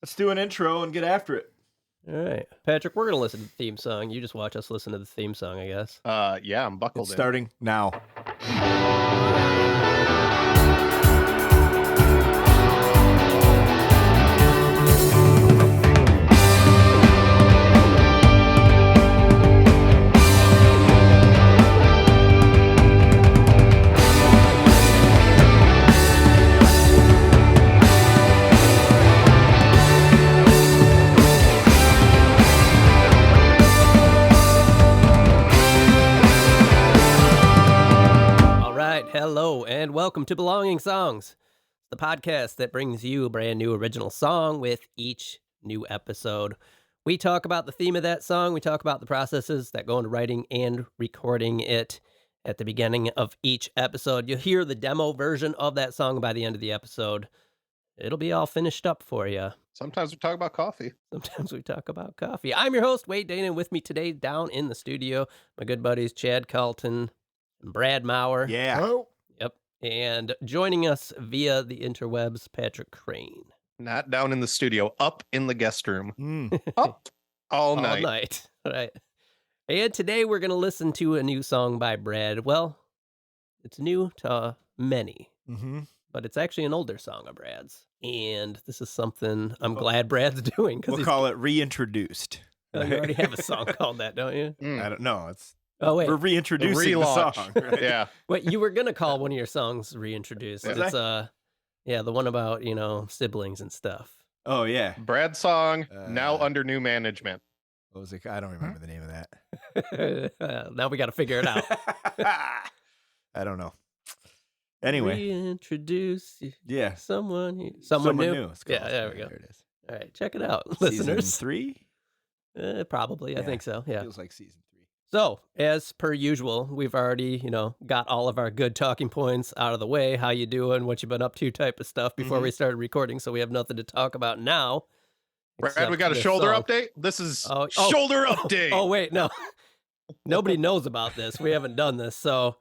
Let's do an intro and get after it. All right, Patrick, we're going to listen to the theme song. You just watch us listen to the theme song, I guess. Yeah, I'm buckled It's in. starting now. Hello and welcome to Belonging Songs, the podcast that brings you a brand new original song with each new episode. We talk about the theme of that song. We talk about the processes that go into writing and recording it at the beginning of each episode. You'll hear the demo version of that song by the end of the episode. It'll be all finished up for you. Sometimes we talk about coffee. Sometimes we talk about coffee. I'm your host, Whyte Dana, and with me today down in the studio, my good buddies Chad Carlton and Brad Maurer. Yeah. Oh. Yep. And joining us via the interwebs, Patrick Crane. Not down in the studio, up in the guest room. Up all night. All right. And today we're going to listen to a new song by Brad. Well, it's new to many, but it's actually an older song of Brad's. And this is something I'm glad Brad's doing. We'll call it Reintroduced. You already have a song called that, don't you? I don't know. Oh, wait. We're reintroducing the song. Right? Yeah. Wait, you were going to call one of your songs Reintroduced. Was It's the one about, siblings and stuff. Oh, yeah. Brad's song, now under new management. What was it? I don't remember the name of that. Now we got to figure it out. I don't know. Anyway. Reintroduce Yeah. Someone new. Yeah, there we go. There it is. All right, check it out, Season listeners. 3? Probably, I think so, yeah. Feels like season 3. So, as per usual, we've already, got all of our good talking points out of the way, how you doing, what you've been up to type of stuff before we started recording, so we have nothing to talk about now. Brad, we got a shoulder update? This is shoulder update. Oh, wait, no. Nobody knows about this. We haven't done this, so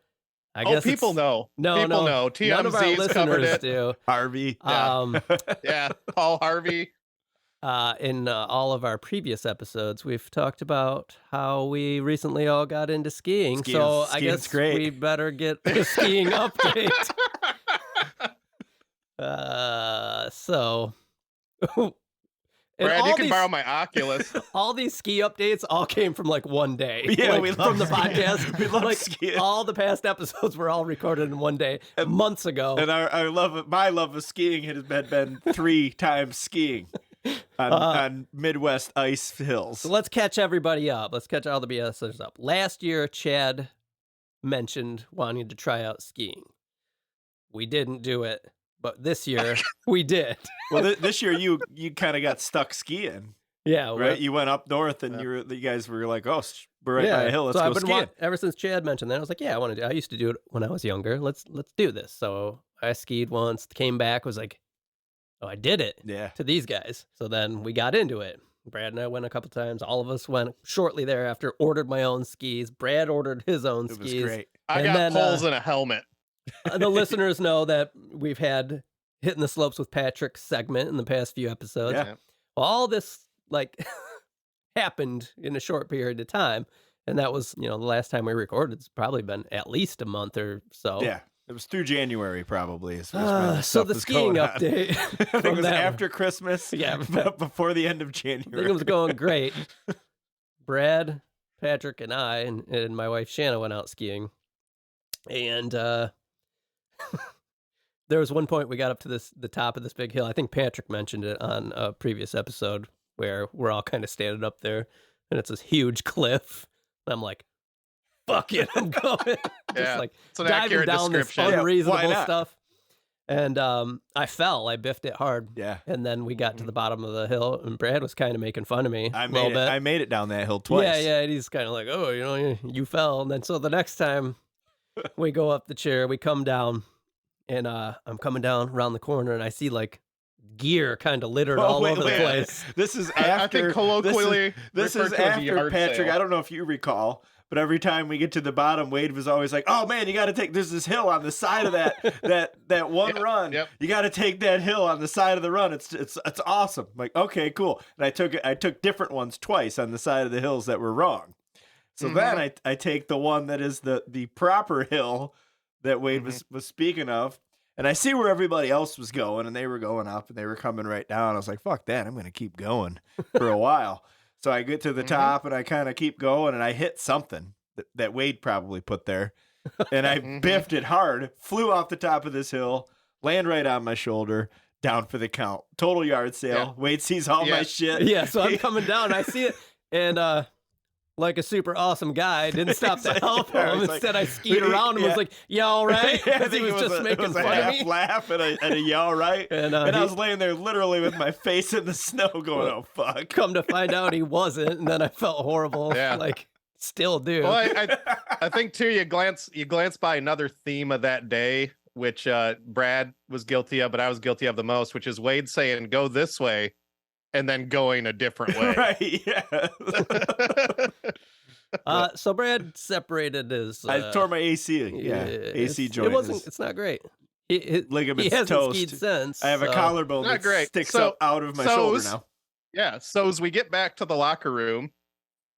I guess people know. No, people know. None of our TMZ's covered listeners it. do. Harvey. Yeah, Paul Harvey. In all of our previous episodes, we've talked about how we recently all got into skiing. So I guess we better get a skiing update. Brad, you can borrow my Oculus. All these ski updates all came from like one day. Yeah, we love from the podcast. We love like skiing. All the past episodes were all recorded in one day, months ago. And my love of skiing has been 3 times skiing. On Midwest ice hills. So let's catch everybody up. Let's catch all the BSers up. Last year, Chad mentioned wanting to try out skiing. We didn't do it, but this year we did. Well, this year you kind of got stuck skiing. Yeah, right. You went up north, and you guys were like, "Oh, we're right by a hill. Let's go skiing." Ever since Chad mentioned that, I was like, "Yeah, I want to do. I used to do it when I was younger. Let's do this." So I skied once, came back, was like, "Oh, I did it." Yeah. To these guys. So then we got into it. Brad and I went a couple times. All of us went shortly thereafter. Ordered my own skis. Brad ordered his own skis. It was great. I got poles and a helmet. The listeners know that we've had Hitting the Slopes with Patrick segment in the past few episodes. Yeah. Well, all this happened in a short period of time, and that was the last time we recorded. It's probably been at least a month or so. Yeah, it was through January probably. So the skiing update. I think it was after Christmas. Yeah, before the end of I January. think it was going great. Brad, Patrick, and I and my wife Shanna went out skiing, and there was one point we got up to the top of this big hill. I think Patrick mentioned it on a previous episode where we're all kind of standing up there, and it's this huge cliff. And I'm like, "Fuck it, I'm going." Yeah, it's an diving down this unreasonable stuff. And I fell. I biffed it hard. Yeah. And then we got to the bottom of the hill, and Brad was kind of making fun of me a little bit. I made it down that hill twice. Yeah. And he's kind of like, "Oh, you fell." And then so the next time we go up the chair, we come down, and I'm coming down around the corner, and I see like gear kind of littered all over the place. This is after. I think colloquially, this is after Patrick. I don't know if you recall, But every time we get to the bottom, Wade was always like, "Oh man, you got to take. There's this hill on the side of that one run. Yep. You got to take that hill on the side of the run. It's awesome." I'm like, okay, cool. And I took different ones twice on the side of the hills that were wrong. So then I take the one that is the proper hill that Wade was speaking of, and I see where everybody else was going, and they were going up and they were coming right down. I was like, "Fuck that! I'm going to keep going for a while." So I get to the top and I kind of keep going, and I hit something that Wade probably put there, and I biffed it hard, flew off the top of this hill, land right on my shoulder, down for the count. Total yard sale. Yeah. Wade sees all my shit. Yeah, so I'm coming down, I see it, and like a super awesome guy, I didn't stop to help him. Instead, I skied around and was like, "Yeah, all right," because he was just making fun of me. Laugh and a yeah, all right. And I was laying there literally with my face in the snow, going, "Oh fuck!" Come to find out, he wasn't, and then I felt horrible. Yeah. Like, still do. Well, I think too. You glance by another theme of that day, which Brad was guilty of, but I was guilty of the most, which is Wade saying, "Go this way," and then going a different way. Right? Yeah. So Brad separated his. I tore my AC. Yeah, AC joint. It wasn't. It's not great. Ligaments he hasn't toast. skied since. I have a collarbone Not that great. sticks up out of my shoulder now. Yeah. So as we get back to the locker room,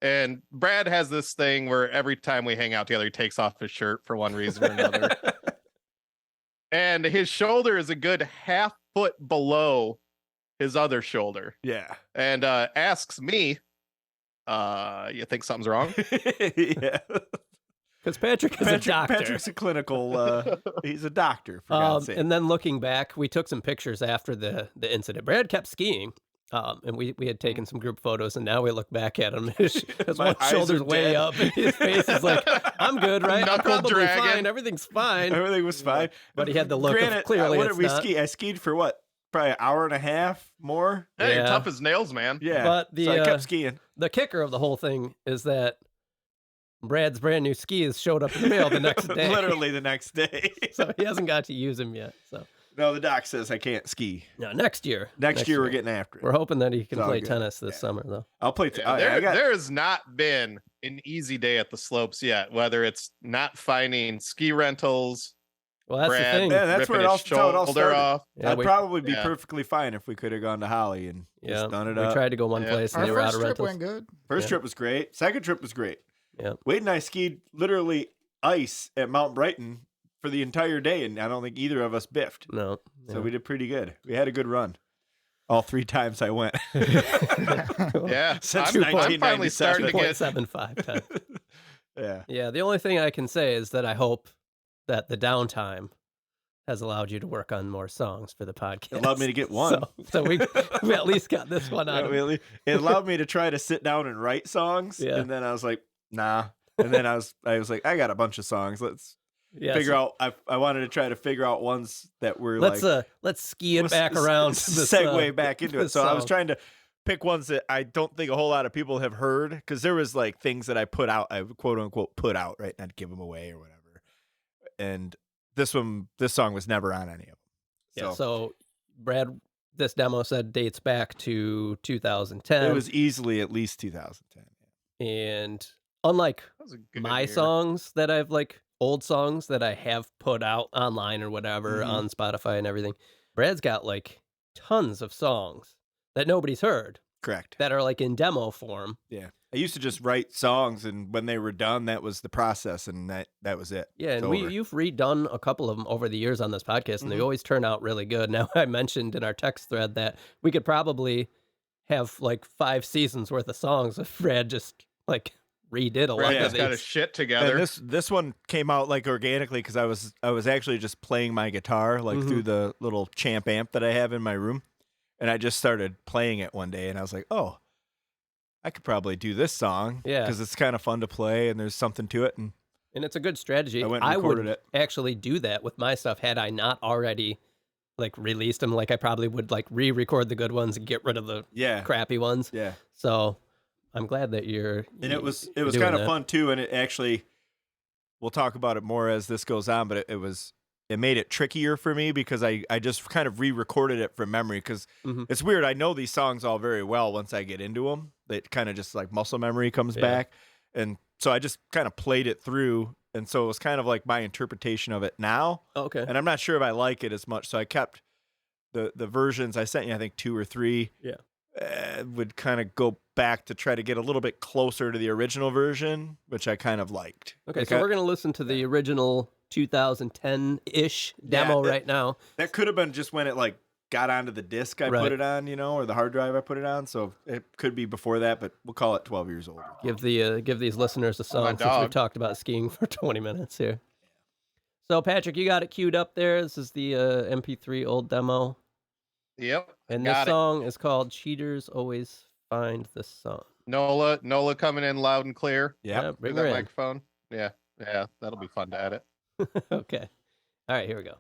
and Brad has this thing where every time we hang out together, he takes off his shirt for one reason or another. And his shoulder is a good half foot below his other shoulder. Yeah. And asks me, you think something's wrong? Yeah. Because Patrick is a doctor. Patrick's a clinical, he's a doctor, for God's sake. And then looking back, we took some pictures after the incident. Brad kept skiing, and we had taken some group photos, and now we look back at him. His one shoulder's way up, and his face is like, "I'm good, right? I'm probably fine. Everything's fine." Everything was fine. But he had the look of clearly what it's did we not. ski? I skied for what? Probably an hour and a half more. Hey, Yeah. tough as nails, man. Yeah. But so I kept skiing. The kicker of the whole thing is that Brad's brand new skis showed up in the mail the next day. Literally the next day. So he hasn't got to use them yet. So No, the doc says I can't ski. no, next year. Next year we're getting after it. We're hoping that he can It's all play good. tennis this summer, though. I'll play. There has not been an easy day at the slopes yet, whether it's not finding ski rentals. Well, that's Brad, the thing. Yeah, that's where it all started. off. Yeah, I'd probably be yeah. perfectly fine if we could have gone to Holly and just done it we up. tried to go one Yeah. place and Our they were out first of trip rentals. went good. First Yeah. trip was great. Second trip was great. Yeah. Wade and I skied literally ice at Mount Brighton for the entire day, and I don't think either of us biffed. No. So we did pretty good. We had a good run. All 3 times I went. Yeah, Since I'm finally starting to get. 2.75. Yeah. Yeah, the only thing I can say is that I hope that the downtime has allowed you to work on more songs for the podcast. It allowed me to get one. So we at least got this one out of it. Really, it allowed me to try to sit down and write songs, Yeah. and then I was like, nah. And then I was like, I got a bunch of songs. Let's Yeah, figure out. I wanted to try to figure out ones that were let's like ski it back around to this, segue back into it. this So I was song. trying to pick ones that I don't think a whole lot of people have heard, because there was like things that I put out, I quote unquote put out, right, not give them away or whatever. And this song was never on any of them. Yeah, so Brad, this demo said dates back to 2010. It was easily at least 2010. And unlike That was a good my year. songs that I've like old songs that I have put out online or whatever Mhm. on Spotify and everything, Brad's got like tons of songs that nobody's heard Correct. that are like in demo form. Yeah. I used to just write songs, and when they were done, that was the process, and that was it. Yeah, It's and over. you've redone a couple of them over the years on this podcast, and they Mhm. always turn out really good. Now, I mentioned in our text thread that we could probably have like 5 seasons worth of songs if Brad just like redid a lot Brad of just got his these. shit together. And this one came out like organically, because I was actually just playing my guitar like Mhm. through the little Champ amp that I have in my room, and I just started playing it one day, and I was like, oh, I could probably do this song, Yeah. because it's kind of fun to play and there's something to it, and And it's a good strategy. I went and recorded would it. actually do that with my stuff had I not already like released them. Like I probably would like re-record the good ones and get rid of the yeah, crappy ones. yeah. So I'm glad that you're. And it was you're doing kind of that. fun too, and it actually, we'll talk about it more as this goes on, but it made it trickier for me, because I just kind of re-recorded it from memory, because Mhm. it's weird. I know these songs all very well once I get into them. It kind of just like muscle memory comes Yeah. back, and so I just kind of played it through, and so it was kind of like my interpretation of it now. Okay. And I'm not sure if I like it as much, so I kept the versions I sent you. I think 2 or 3. Yeah. Would kind of go back to try to get a little bit closer to the original version, which I kind of liked. Okay, Like so we're gonna listen to the original 2010-ish demo right now. That could have been just when it like got onto the disc I put it on, or the hard drive I put it on. So it could be before that, but we'll call it 12 years old. Give these listeners a song since we've talked about skiing for 20 minutes here. So Patrick, you got it queued up there. This is the MP3 old demo. Yep. And this song is called Cheaters Always Find the Sun. Nola coming in loud and clear. Yeah, bring that her in. microphone. Yeah, that'll be fun to edit. Okay. All right, here we go.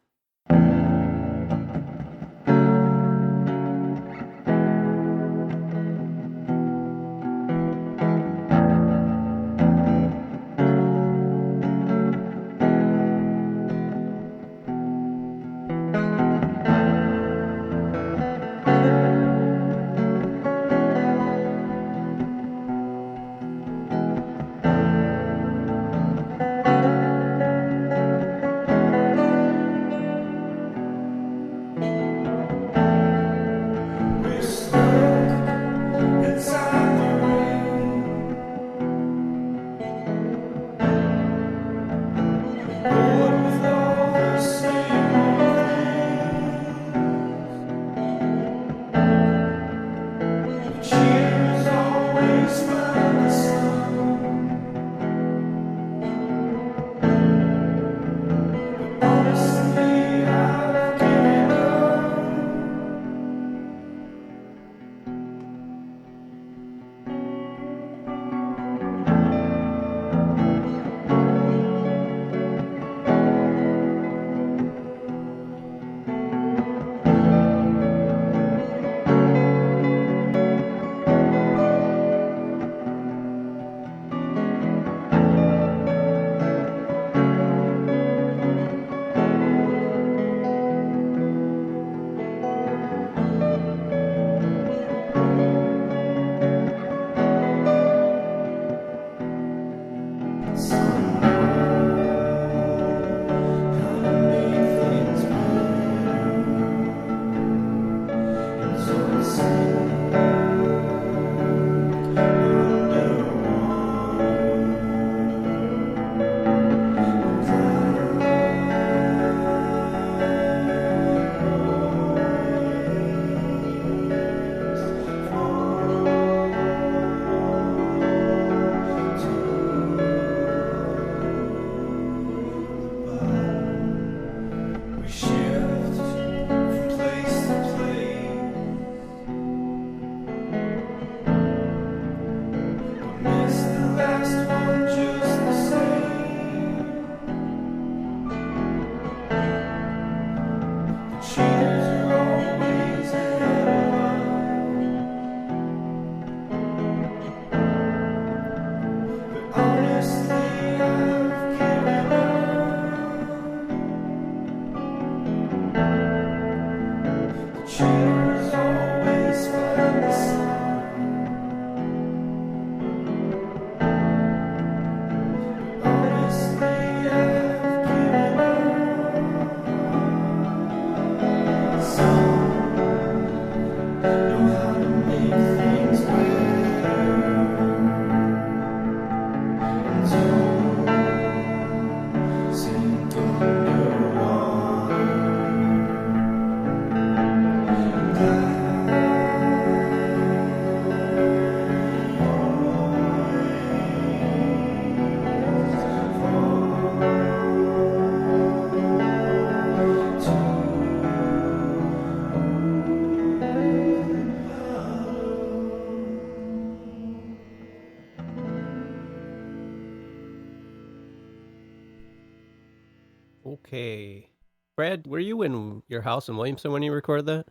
Okay. Brad, were you in your house in Williamson when you recorded that?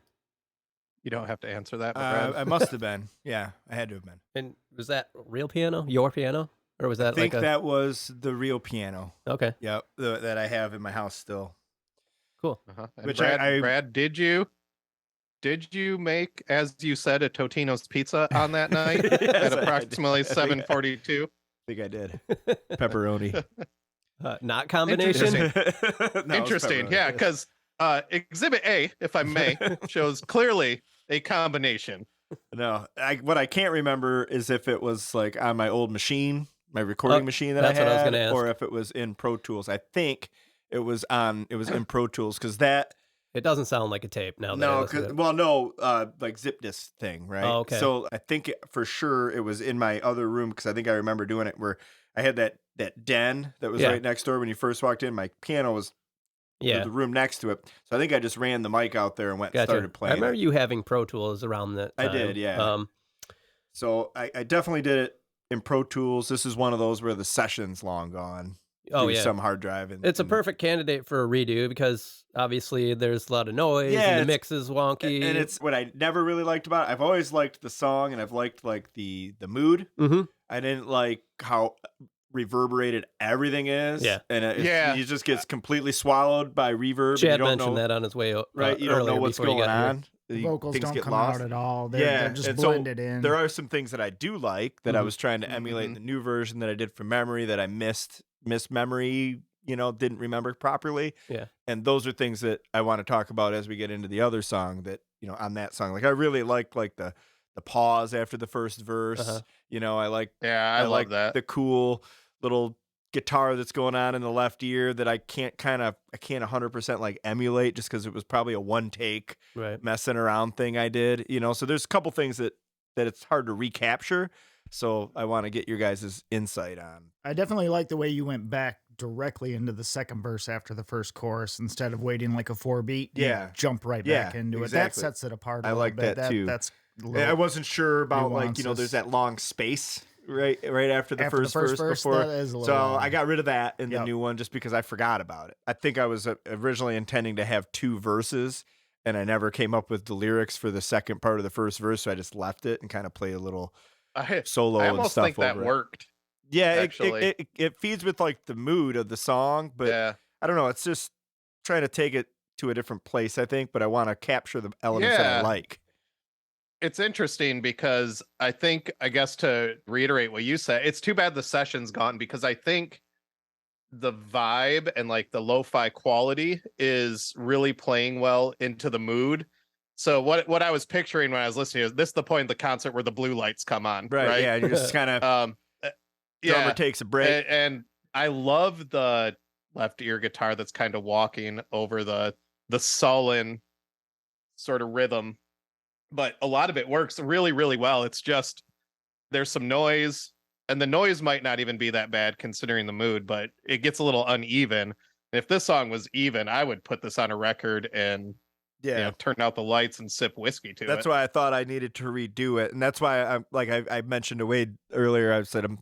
You don't have to answer that, Brad. I must have been. Yeah, I had to have been. And was that real piano? Your piano? Or was that I think like that was the real piano. Okay. Yeah, that I have in my house still. Cool. And Which Brad, did you make, as you said, a Totino's pizza on that night Yes, at I approximately did. I think 7:42? think I did. Pepperoni. Not combination. Interesting. No, it was Interesting. pepperoni. Yeah, because Exhibit A, if I may, shows clearly a combination. No, what I can't remember is if it was like on my old machine, my recording machine that I that's what I was had, gonna ask. or if it was in Pro Tools. I think it was in Pro Tools because that. It doesn't sound like a tape now. That I No, listen to it. like zip disk thing, right? Oh, okay. So I think for sure it was in my other room because I think I remember doing it where I had that den that was Yeah. right next door when you first walked in. My piano was Yeah. the room next to it, so I think I just ran the mic out there and went Gotcha. started playing. I remember it. you having Pro Tools around that I time. did, yeah. So I definitely did it in Pro Tools. This is one of those where the session's long gone. Oh, through yeah. some hard drive. It's a perfect candidate for a redo because obviously there's a lot of noise Yeah, and the it's- mix is wonky. And it's what I never really liked about it. I've always liked the song and I've liked like the mood. Mm-hmm. I didn't like how reverberated everything is. Yeah. And it Yeah. just gets completely swallowed by reverb. and Chad you don't mentioned know, that on his way right? You don't know earlier what's before you going got here. on. The vocals don't come out at all. They're just and so blended in. there are some things that I do like that I Mhm. was trying to emulate in Mhm. the new version that I did from memory that I missed memory, didn't remember properly. Yeah. And those are things that I want to talk about as we get into the other song that, on that song. Like I really liked like the pause after the first verse. Uh-huh. I like Yeah, I love like that. the cool little guitar that's going on in the left ear that I can't 100% like emulate just because it was probably a one take Right. messing around thing I did, so there's a couple things that it's hard to recapture. So I want to get your guys' insight on. I definitely like the way you went back directly into the second verse after the first chorus instead of waiting like a 4-beat. You Yeah. jump right Yeah, back into exactly. it. That sets it apart. I a little like bit. that too. That's I wasn't sure about like, nuances. there's that long space right after the first verse before. That is a little So long. I got rid of that in the Yep. new one just because I forgot about it. I think I was originally intending to have 2 verses and I never came up with the lyrics for the second part of the first verse. So I just left it and kind of played a little solo I and almost stuff think that over it. worked. Yeah, actually. it feeds with like the mood of the song, but Yeah. I don't know. It's just trying to take it to a different place, I think, but I want to capture the elements that I Yeah. like. It's interesting because I guess to reiterate what you said, it's too bad the session's gone because I think the vibe and like the lo-fi quality is really playing well into the mood. So what I was picturing when I was listening is this the point of the concert where the blue lights come on, right? Yeah, you're just kind of Yeah. drummer takes a break. And I love the left ear guitar that's kind of walking over the sullen sort of rhythm, but a lot of it works really, really well. It's just there's some noise, and the noise might not even be that bad considering the mood, but it gets a little uneven. If this song was even, I would put this on a record and turn out the lights and sip whiskey to it. That's why I thought I needed to redo it, and that's why I mentioned to Wade earlier. I said I'm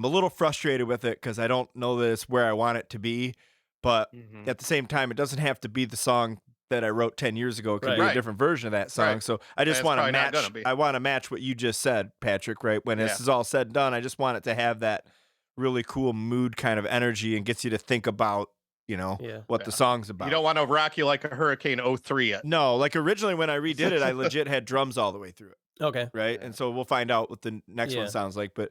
a little frustrated with it because I don't know that it's where I want it to be, but Mhm. at the same time, it doesn't have to be the song that I wrote 10 years ago. It could be a Right. different version of that song. Right. So I just it's want to probably not match. gonna be. I want to match what you just said, Patrick. Right when this Yeah. is all said and done, I just want it to have that really cool mood kind of energy and gets you to think about what the Yeah. song's about. You don't want to rock you like a Hurricane 03 yet. No, like originally when I redid it, I legit had drums all the way through it. Okay. Right. Yeah. And so we'll find out what the next Yeah. one sounds like. But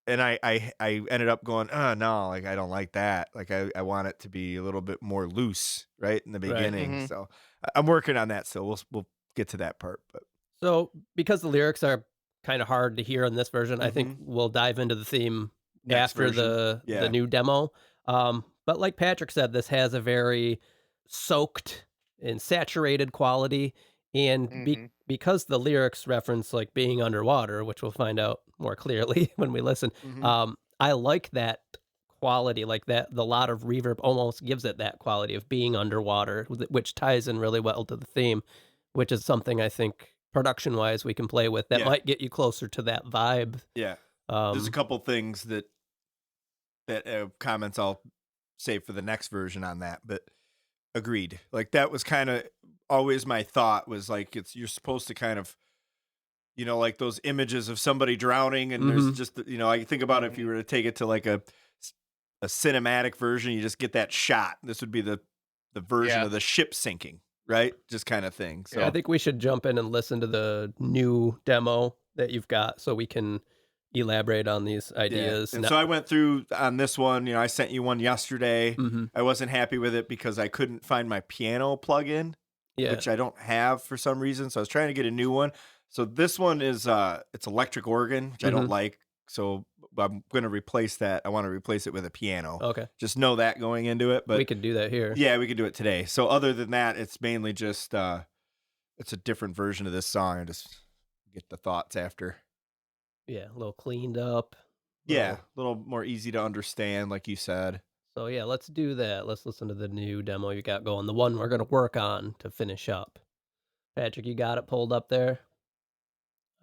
and I ended up going, oh no, like I don't like that. Like I want it to be a little bit more loose, right, in the Right. beginning. Mhm. So I'm working on that. So we'll get to that part. But So because the lyrics are kind of hard to hear in this version, I think we'll dive into the theme Next after version. the new demo. But like Patrick said, this has a very soaked and saturated quality, and Mhm. because the lyrics reference like being underwater, which we'll find out more clearly when we listen. I like that quality, like that. The lot of reverb almost gives it that quality of being underwater, which ties in really well to the theme, which is something I think production wise we can play with that Yeah. might get you closer to that vibe. yeah, there's a couple things that comments I'll save for the next version on that. But agreed. Like that was kind of always my thought was like you're supposed to kind of like those images of somebody drowning and there's just I think about if you were to take it to like a cinematic version, you just get that shot. This would be the version of the ship sinking, right? Just kind of thing. So I think we should jump in and listen to the new demo that you've got so we can elaborate on these ideas. And so I went through on this one. I sent you one yesterday. Mhm. I wasn't happy with it because I couldn't find my piano plug-in, which I don't have for some reason. So I was trying to get a new one. So this one is it's electric organ, which I don't like. So I'm going to replace that. I want to replace it with a piano. Okay. Just know that going into it. But we could do that here. yeah, we could do it today. So other than that, it's mainly just it's a different version of this song. I just get the thoughts after. Yeah, a little cleaned up. Yeah, a little more easy to understand, like you said. So yeah, let's do that. Let's listen to the new demo you got going, the one we're going to work on to finish up. Patrick, you got it pulled up there?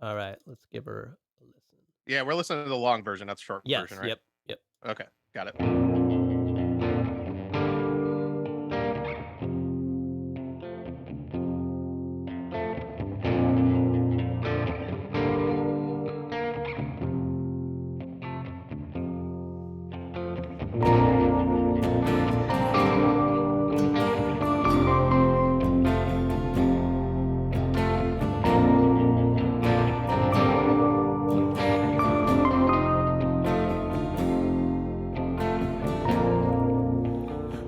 All right, let's give her a listen. Yeah, we're listening to the long version, not the short Yes, version, right? yep. Okay, got it.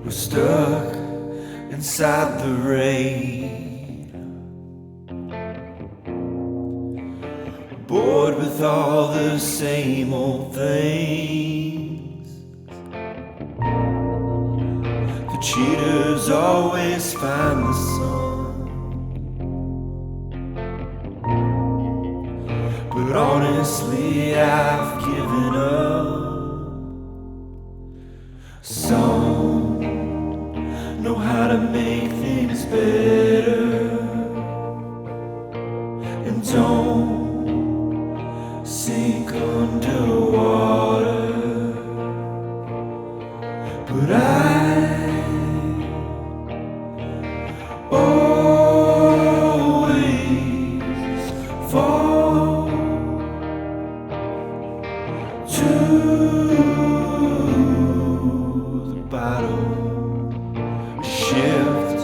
We're stuck inside the rain, bored with all the same old things. The cheaters always find the sun, but honestly I've given up. Some know how to make things better and don't sink underwater, but I always fall to the bottom. Shift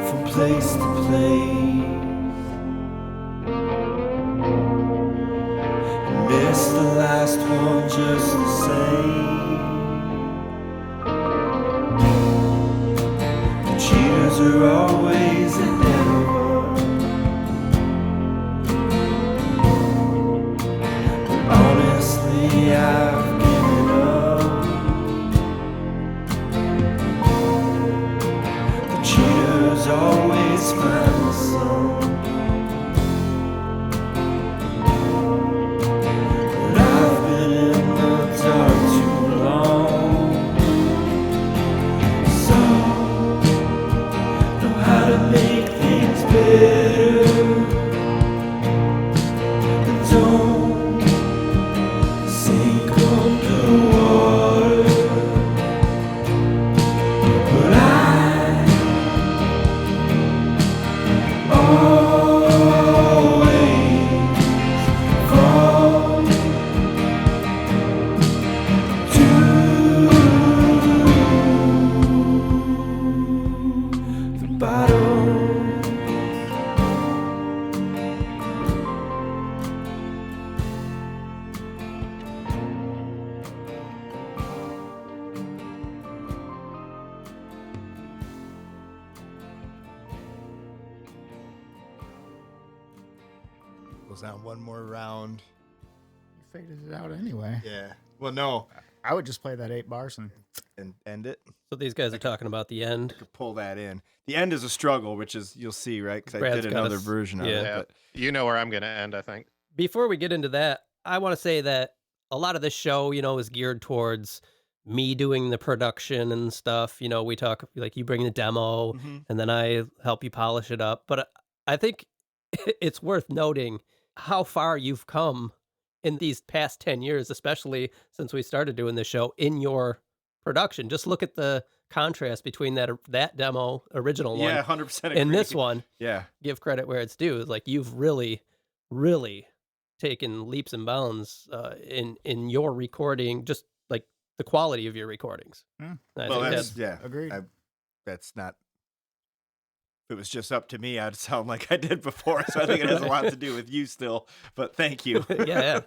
from place to place, miss the last one just the same. The cheaters are always ahead of us, but honestly I've given up. Cheaters always find the sun, but I've been in the dark too long. Some know how to make things better and don't sink underwater, but I always fall to the bottom. Goes on one more round. You faded it out anyway. Yeah. Well, no. I would just play that 8 bars And end it. So these guys are talking about the end. I could pull that in. The end is a struggle, which is, you'll see, right? Because I Brad's did got another us- version of yeah. it. Yeah, But you know where I'm going to end, I think. Before we get into that, I want to say that a lot of this show, is geared towards me doing the production and stuff. We talk, like, you bring the demo and then I help you polish it up. But I think it's worth noting how far you've come in these past 10 years, especially since we started doing this show, in your production. Just look at the contrast between that demo, original one, yeah, 100% agree. and this one. Yeah. Give credit where it's due. Like, you've really, really taken leaps and bounds in your recording, just like the quality of your recordings. Hmm. I Well, think that's, that's yeah. Agreed. That's not If it was just up to me, I'd sound like I did before. So I think it has a lot to do with you still. But thank you. Yeah.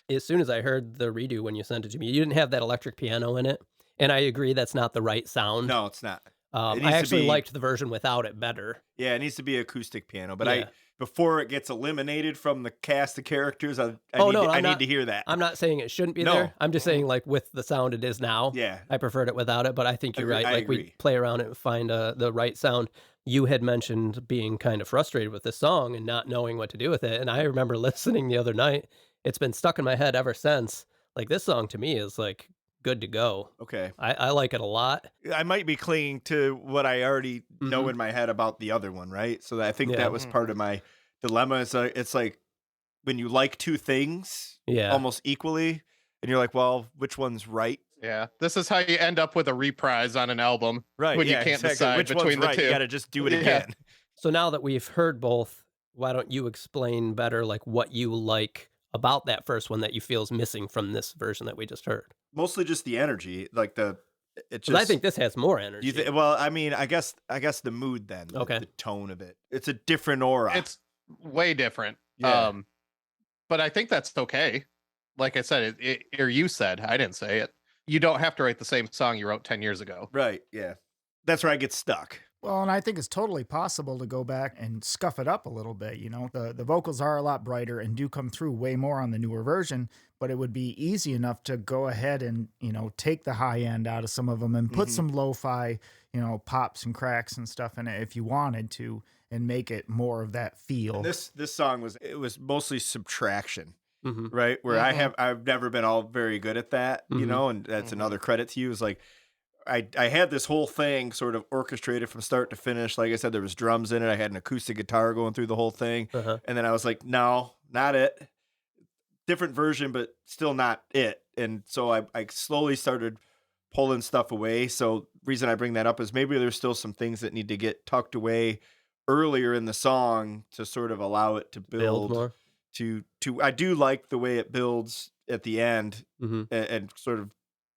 As soon as I heard the redo when you sent it to me, you didn't have that electric piano in it. And I agree that's not the right sound. No, it's not. I needs to actually be- liked the version without it better. Yeah, it needs to be acoustic piano. But Yeah. before it gets eliminated from the cast of characters, I need to hear that. I'm not saying it shouldn't be No. there. I'm just saying, like, with the sound it is now, Yeah. I preferred it without it, but I think you're Agree- right. I Like, we agree. play around it and find the right sound. You had mentioned being kind of frustrated with this song and not knowing what to do with it. And I remember listening the other night. It's been stuck in my head ever since. Like, this song to me is, like, good to go. Okay. I like it a lot. I might be clinging to what I already know Mhm. in my head about the other one, right? So I think Yeah. that was part of my dilemma. It's like when you like two things Yeah. almost equally, and you're like, well, which one's right? Yeah, this is how you end up with a reprise on an album. Right. When you yeah, can't exactly. decide which between one's the right. two. You got to just do it Yeah. again. So now that we've heard both, why don't you explain better, like, what you like about that first one that you feel is missing from this version that we just heard? Mostly just the energy, like it 'Cause just. I think this has more energy. Well, I mean, I guess the mood then, Okay. the tone of it. It's a different aura. It's way different. Yeah. But I think that's okay. Like I said, or you said, I didn't say it. You don't have to write the same song you wrote 10 years ago. right. Yeah. That's where I get stuck. Well, and I think it's totally possible to go back and scuff it up a little bit. The vocals are a lot brighter and do come through way more on the newer version, but it would be easy enough to go ahead and, take the high end out of some of them and put some lo-fi, pops and cracks and stuff in it if you wanted to, and make it more of that feel. And this song was mostly subtraction. Mm-hmm. Right, where I've never been all very good at that, Mhm. and that's another credit to you. Is like I had this whole thing sort of orchestrated from start to finish. Like I said, there was drums in it. I had an acoustic guitar going through the whole thing, Uh-huh. and then I was like, no, not it. Different version, but still not it. And so I slowly started pulling stuff away. So reason I bring that up is maybe there's still some things that need to get tucked away earlier in the song to sort of allow it to Build more. to I do like the way it builds at the end Mm-hmm. and sort of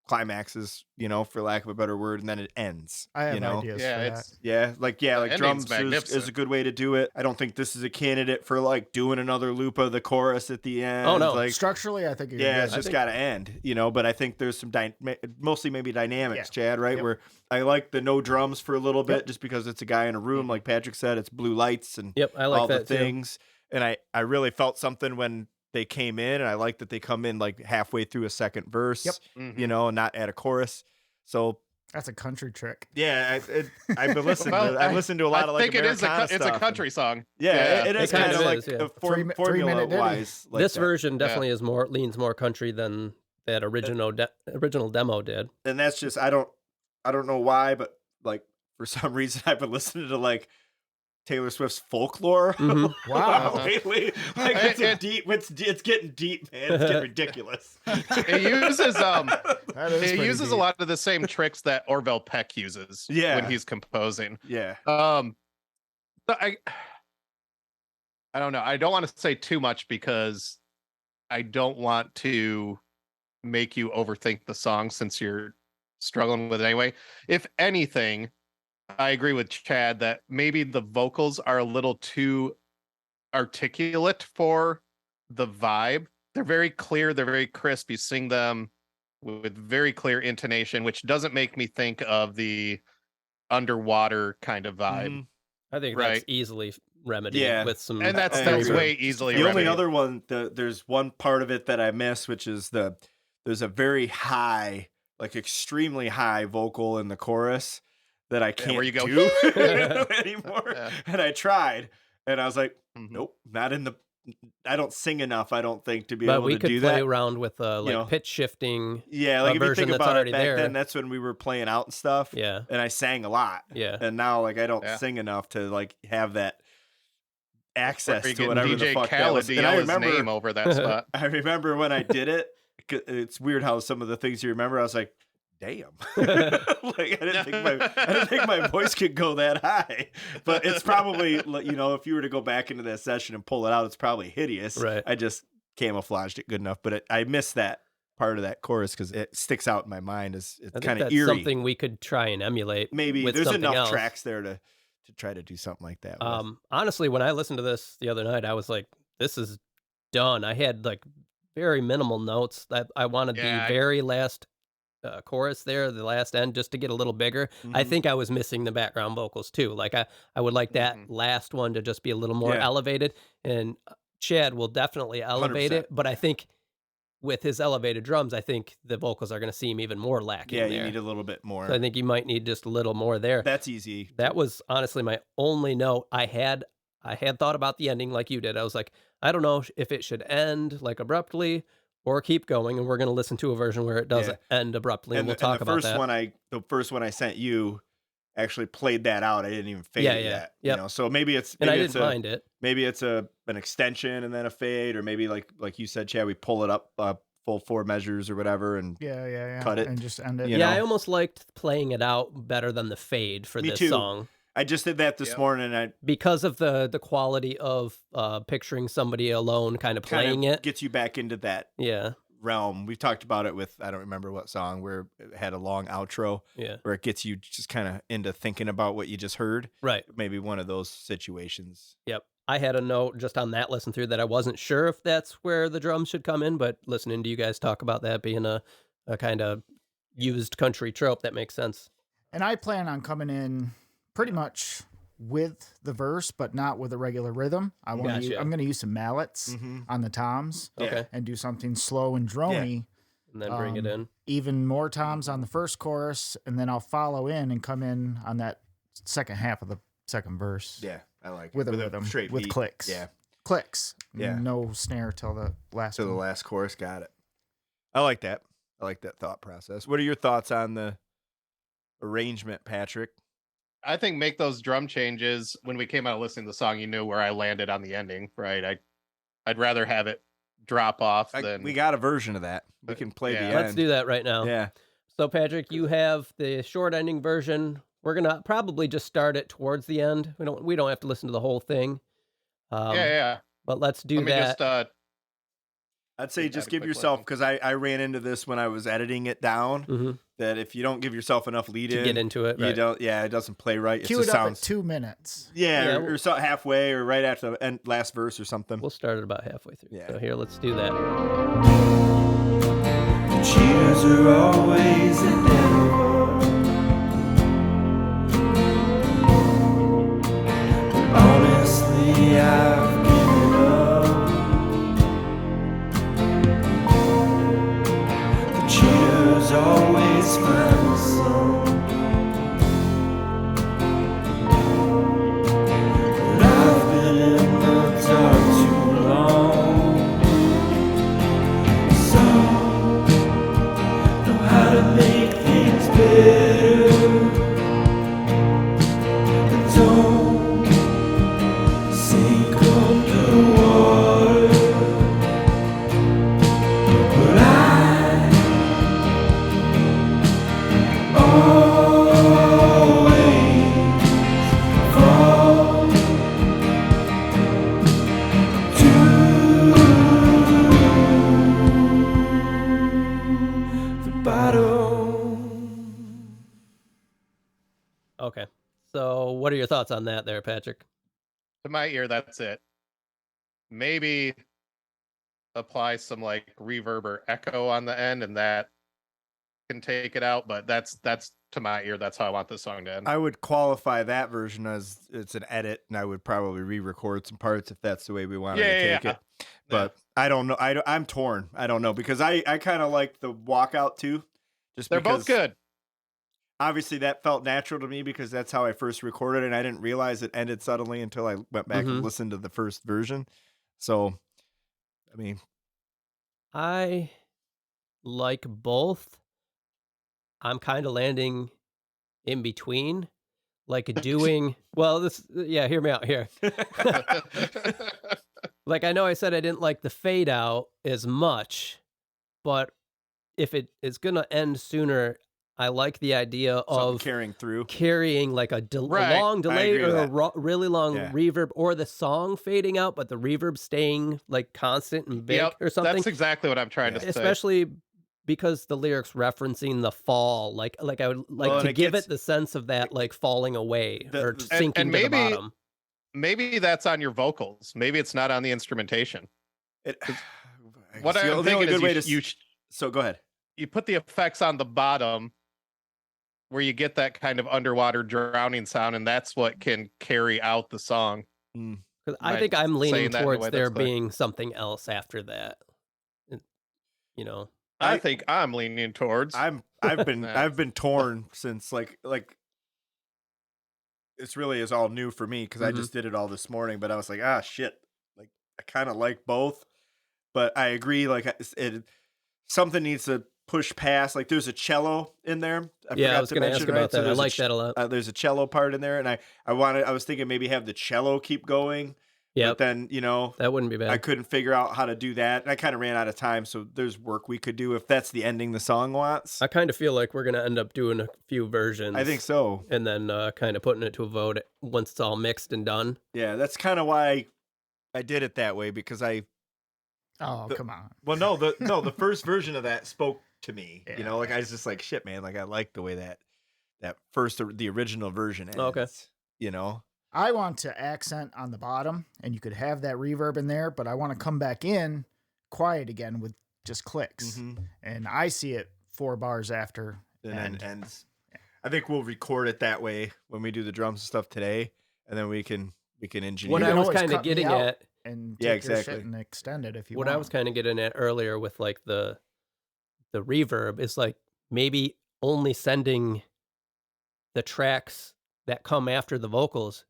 climaxes, for lack of a better word, and then it ends. I have you know? ideas Yeah, for that. it's Like ending's drums is magnificent. a good way to do it. I don't think this is a candidate for like doing another loop of the chorus at the end. Oh, no. Like, Structurally, I think you're yeah, good. it's I just think- got to end, but I think there's some mostly maybe dynamics, Chad, right? Yep. Where I like the no drums for a little bit Yep. just because it's a guy in a room, like Patrick said, it's blue lights and Yep, I like all that the too. things. And I really felt something when they came in, and I like that they come in like halfway through a second verse, Yep. and not at a chorus. So That's a country trick. yeah, I've been listening. Well, I've listened to a lot of like I think it is Americana it's a stuff, country song. Yeah, it It is kind kind of of like is, yeah. a Three-minute formula ditty. wise. Like This that. version definitely leans more country than that original demo did. And that's just I don't know why, but like for some reason I've been listening to like Taylor Swift's folklore Mhm. Wow. lately. Like it's getting deep, man. It's getting ridiculous. It uses That is it pretty uses a deep. lot of the same tricks that Orville Peck uses Yeah. when he's composing. Yeah. But I don't know. I don't want to say too much because I don't want to make you overthink the song since you're struggling with it anyway. If anything, I agree with Chad that maybe the vocals are a little too articulate for the vibe. They're very clear, they're very crisp. You sing them with very clear intonation, which doesn't make me think of the underwater kind of vibe. Mhm. I think that's Right. easily remedied Yeah. with some. And that's agree. way easily The only remedied. other one, there's one part of it that I miss, which is there's a very high, like extremely high vocal in the chorus that I can't where you go, do anymore. Yeah. And I tried, and I was like, Mhm. nope, not in the. I don't sing enough, I don't think, to be But able we to could do play that. around with like know. pitch shifting. Yeah, like if you version think that's about it already back there. then, that's when we were playing out and stuff. Yeah, And I sang a lot. yeah. And now, like, I don't Yeah. sing enough to like have that access Where you to get whatever DJ the fuck that Khaled was. to And I yell his remember, name over that spot. I remember when I did it. It's weird how some of the things you remember. I was like, "Damn!" Like I didn't think my voice could go that high. But it's probably if you were to go back into that session and pull it out, it's probably hideous. Right. I just camouflaged it good enough. But I missed that part of that chorus because it sticks out in my mind as I it's think kind of that's eerie. something we could try and emulate. Maybe with there's something enough else. tracks there to try to do something like that. With. Honestly, when I listened to this the other night, I was like, this is done. I had like very minimal notes. I wanted the very last chorus there, the last end, just to get a little bigger. I think I was missing the background vocals too. Like I would like that last one to just be a little more elevated, and Chad will definitely elevate 100%. it, but I think with his elevated drums, I think the vocals are going to seem even more lacking. Yeah, there. you need a little bit more. So I think you might need just a little more there. That's easy. That was honestly my only note. I had thought about the ending like you did. I was like, I don't know if it should end like abruptly or keep going, and we're going to listen to a version where it doesn't end abruptly, and we'll talk about that. The first one I sent you actually played that out. I didn't even fade it yet. You know, so maybe it's and I didn't mind it. Maybe it's an extension and then a fade, or maybe like you said, Chad, we pull it up full 4 measures or whatever, and cut it and just end it. I almost liked playing it out better than the fade for this song. I just did that this morning, and because of the quality of picturing somebody alone, kind of playing it gets you back into that realm. We've talked about it with, I don't remember what song, where it had a long outro, where it gets you just kind of into thinking about what you just heard. Right. Maybe one of those situations. Yep. I had a note just on that listen through that I wasn't sure if that's where the drums should come in, but listening to you guys talk about that being a kind of used country trope, that makes sense. And I plan on coming in pretty much with the verse, but not with a regular rhythm. I'm going to use some mallets on the toms, and do something slow and droney, and then bring it in. Even more toms on the first chorus, and then I'll follow in and come in on that second half of the second verse. Yeah, I like with it. A rhythm, straight with beat. clicks. Yeah, clicks. Yeah, no snare till the last. The last chorus. Got it. I like that. I like that thought process. What are your thoughts on the arrangement, Patrick? I think make those drum changes when we came out listening to the song. You knew where I landed on the ending, right? I'd rather have it drop off than we got a version of that. We can play the end. Let's do that right now. Yeah. So Patrick, you have the short ending version. We're gonna probably just start it towards the end. We don't have to listen to the whole thing. But let's do that. I'd say just give yourself, because I ran into this when I was editing it down, that if you don't give yourself enough lead in, get into it, you don't. Yeah, it doesn't play right. Cue it up at 2 minutes. Yeah, or so halfway, or right after the last verse or something. We'll start it about halfway through. Yeah. So here, let's do that. The cheers are always inevitable. Honestly, I've given up. The cheaters always find some. But I've been in the dark too long. Some know how to make things better, but don't sink underwater. But I always fall to the bottom. Okay. So what are your thoughts on that there, Patrick? To my ear, that's it. Maybe apply some like reverb or echo on the end, and that can take it out. But that's to my ear. That's how I want this song to end. I would qualify that version as it's an edit, and I would probably re-record some parts if that's the way we wanted to take it. But I don't know. I'm torn. I don't know, because I kind of like the walkout too. They're both good. Obviously, that felt natural to me because that's how I first recorded it, and I didn't realize it ended suddenly until I went back and listened to the first version. So, I mean, I like both. I'm kind of landing in between, like doing hear me out here. Like, I know I said I didn't like the fade out as much, but if it is going to end sooner, I like the idea of carrying like a long delay or a really long reverb, or the song fading out, but the reverb staying like constant and big or something. That's exactly what I'm trying to say. Especially because the lyrics referencing the fall, like I would like Well, and to it give gets- it the sense of that like falling away or the- sinking and to the maybe- bottom. Maybe that's on your vocals. Maybe it's not on the instrumentation. It, What the I'm only thinking good way is to you so go ahead. you put the effects on the bottom where you get that kind of underwater drowning sound, and that's what can carry out the song. 'Cause Am I I think I'm saying leaning that in a towards way there that's clear? being something else after that. You know, I I- think I'm leaning towards. I've been Nah. I've been torn since like it's really is all new for me because I Mhm. just did it all this morning, but I was like, shit, like I kind of like both, but I agree like something needs to push past. Like there's a cello in there. yeah, I was to going to ask mention, about right? So that. I there's a like that a lot. there's a cello part in there, and I was thinking maybe have the cello keep going, Yeah, but then that wouldn't be I bad. couldn't figure out how to do that. And I kind of ran out of time, so there's work we could do if that's the ending the song wants. I kind of feel like we're going to end up doing a few versions. I think so. And then kind of putting it to a vote once it's all mixed and done. Yeah, that's kind of why I did it that way because Oh, The- come on. well, the first version of that spoke to me. You Yeah. know, like I was just like, shit, man. Like I like the way that the original version ends. Oh, okay. You know, I want to accent on the bottom, and you could have that reverb in there, but I want to come back in quiet again with just clicks. Mhm. And I see it 4 bars after. and end. then ends. I think we'll record it that way when we do the drums and stuff today, and then we can engineer. What You I can was always kind of cut me getting out. at, And Yeah, take your shit exactly. and extend it if you what want. I was kind of getting at earlier with like the reverb is like maybe only sending the tracks that come after the vocals